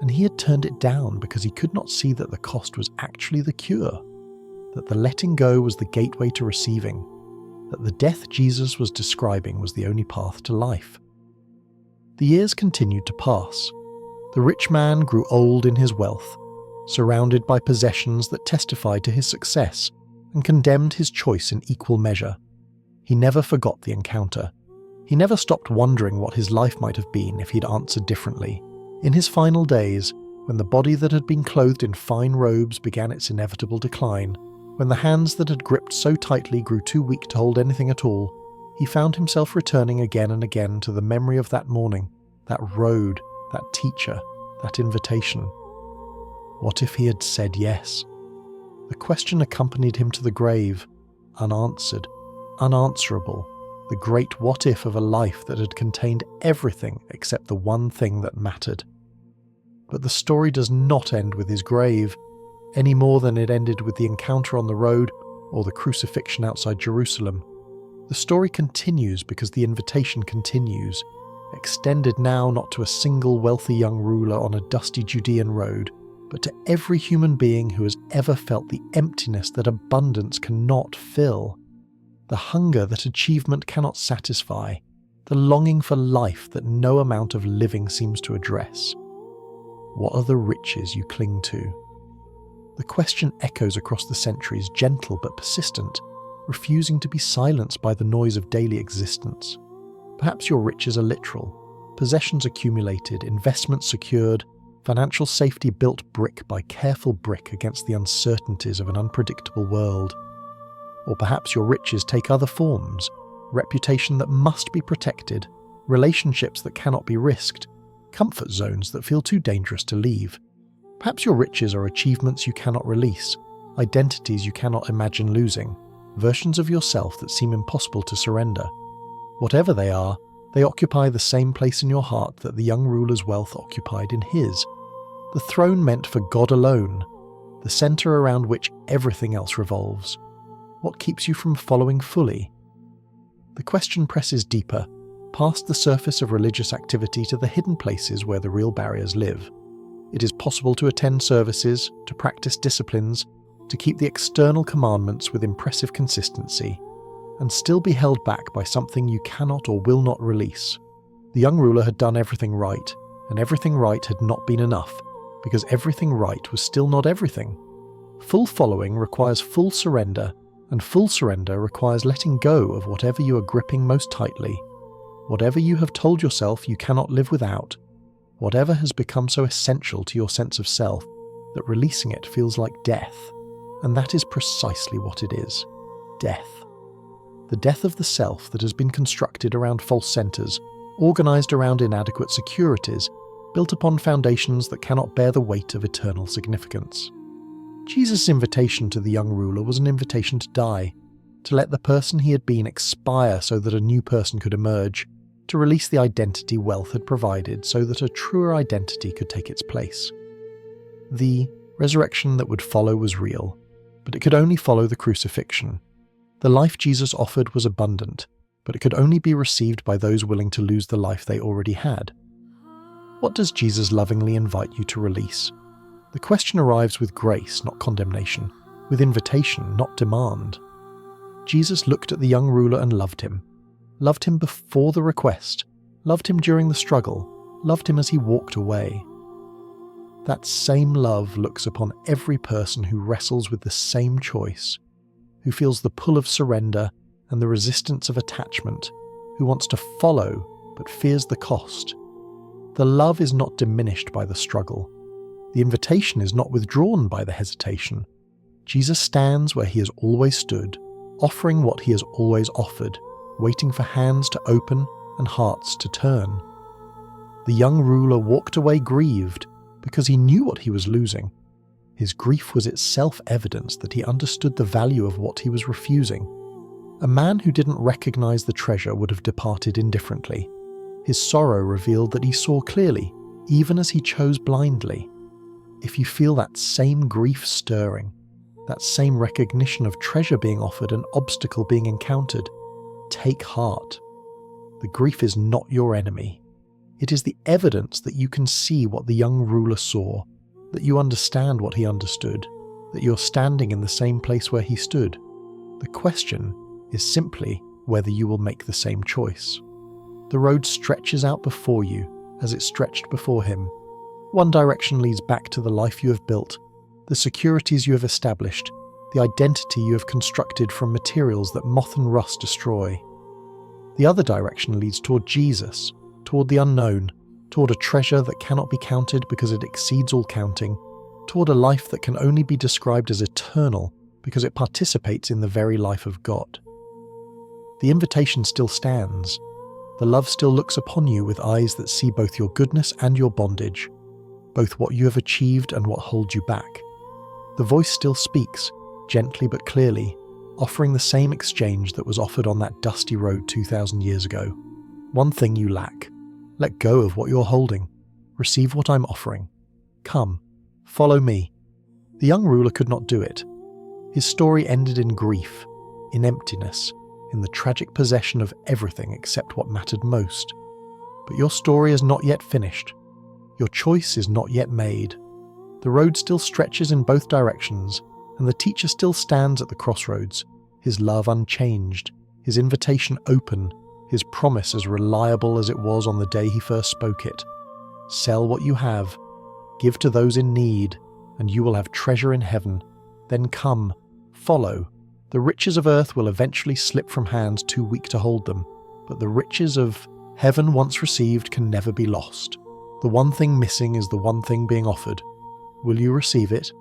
And he had turned it down because he could not see that the cost was actually the cure, that the letting go was the gateway to receiving, that the death Jesus was describing was the only path to life. The years continued to pass. The rich man grew old in his wealth, surrounded by possessions that testified to his success and condemned his choice in equal measure. He never forgot the encounter. He never stopped wondering what his life might have been if he'd answered differently. In his final days, when the body that had been clothed in fine robes began its inevitable decline, when the hands that had gripped so tightly grew too weak to hold anything at all, he found himself returning again and again to the memory of that morning, that road, that teacher, that invitation. What if he had said yes? The question accompanied him to the grave, unanswered, unanswerable, the great what-if of a life that had contained everything except the one thing that mattered. But the story does not end with his grave, any more than it ended with the encounter on the road or the crucifixion outside Jerusalem. The story continues because the invitation continues, extended now not to a single wealthy young ruler on a dusty Judean road, but to every human being who has ever felt the emptiness that abundance cannot fill, the hunger that achievement cannot satisfy, the longing for life that no amount of living seems to address. What are the riches you cling to? The question echoes across the centuries, gentle but persistent, refusing to be silenced by the noise of daily existence. Perhaps your riches are literal, possessions accumulated, investments secured, financial safety built brick by careful brick against the uncertainties of an unpredictable world. Or perhaps your riches take other forms, reputation that must be protected, relationships that cannot be risked, comfort zones that feel too dangerous to leave. Perhaps your riches are achievements you cannot release, identities you cannot imagine losing, versions of yourself that seem impossible to surrender. Whatever they are, they occupy the same place in your heart that the young ruler's wealth occupied in his. The throne meant for God alone, the centre around which everything else revolves. What keeps you from following fully? The question presses deeper, past the surface of religious activity to the hidden places where the real barriers live. It is possible to attend services, to practice disciplines, to keep the external commandments with impressive consistency, and still be held back by something you cannot or will not release. The young ruler had done everything right, and everything right had not been enough, because everything right was still not everything. Full following requires full surrender, and full surrender requires letting go of whatever you are gripping most tightly, whatever you have told yourself you cannot live without, whatever has become so essential to your sense of self that releasing it feels like death. And that is precisely what it is. Death. The death of the self that has been constructed around false centres, organised around inadequate securities, built upon foundations that cannot bear the weight of eternal significance. Jesus' invitation to the young ruler was an invitation to die, to let the person he had been expire so that a new person could emerge, to release the identity wealth had provided so that a truer identity could take its place. The resurrection that would follow was real, but it could only follow the crucifixion. The life Jesus offered was abundant, but it could only be received by those willing to lose the life they already had. What does Jesus lovingly invite you to release? The question arrives with grace, not condemnation, with invitation, not demand. Jesus looked at the young ruler and loved him before the request, loved him during the struggle, loved him as he walked away. That same love looks upon every person who wrestles with the same choice, who feels the pull of surrender and the resistance of attachment, who wants to follow but fears the cost. The love is not diminished by the struggle. The invitation is not withdrawn by the hesitation. Jesus stands where he has always stood, offering what he has always offered, waiting for hands to open and hearts to turn. The young ruler walked away grieved because he knew what he was losing. His grief was itself evidence that he understood the value of what he was refusing. A man who didn't recognize the treasure would have departed indifferently. His sorrow revealed that he saw clearly, even as he chose blindly. If you feel that same grief stirring, that same recognition of treasure being offered and obstacle being encountered, take heart. The grief is not your enemy. It is the evidence that you can see what the young ruler saw, that you understand what he understood, that you're standing in the same place where he stood. The question is simply whether you will make the same choice. The road stretches out before you as it stretched before him. One direction leads back to the life you have built, the securities you have established, the identity you have constructed from materials that moth and rust destroy. The other direction leads toward Jesus, toward the unknown, toward a treasure that cannot be counted because it exceeds all counting, toward a life that can only be described as eternal because it participates in the very life of God. The invitation still stands. The love still looks upon you with eyes that see both your goodness and your bondage, both what you have achieved and what holds you back. The voice still speaks, gently but clearly, offering the same exchange that was offered on that dusty road 2,000 years ago. One thing you lack. Let go of what you're holding. Receive what I'm offering. Come, follow me. The young ruler could not do it. His story ended in grief, in emptiness, in the tragic possession of everything except what mattered most. But your story is not yet finished. Your choice is not yet made. The road still stretches in both directions, and the teacher still stands at the crossroads, his love unchanged, his invitation open, his promise as reliable as it was on the day he first spoke it. Sell what you have, give to those in need, and you will have treasure in heaven. Then come, follow. The riches of earth will eventually slip from hands too weak to hold them, but the riches of heaven once received can never be lost. The one thing missing is the one thing being offered. Will you receive it?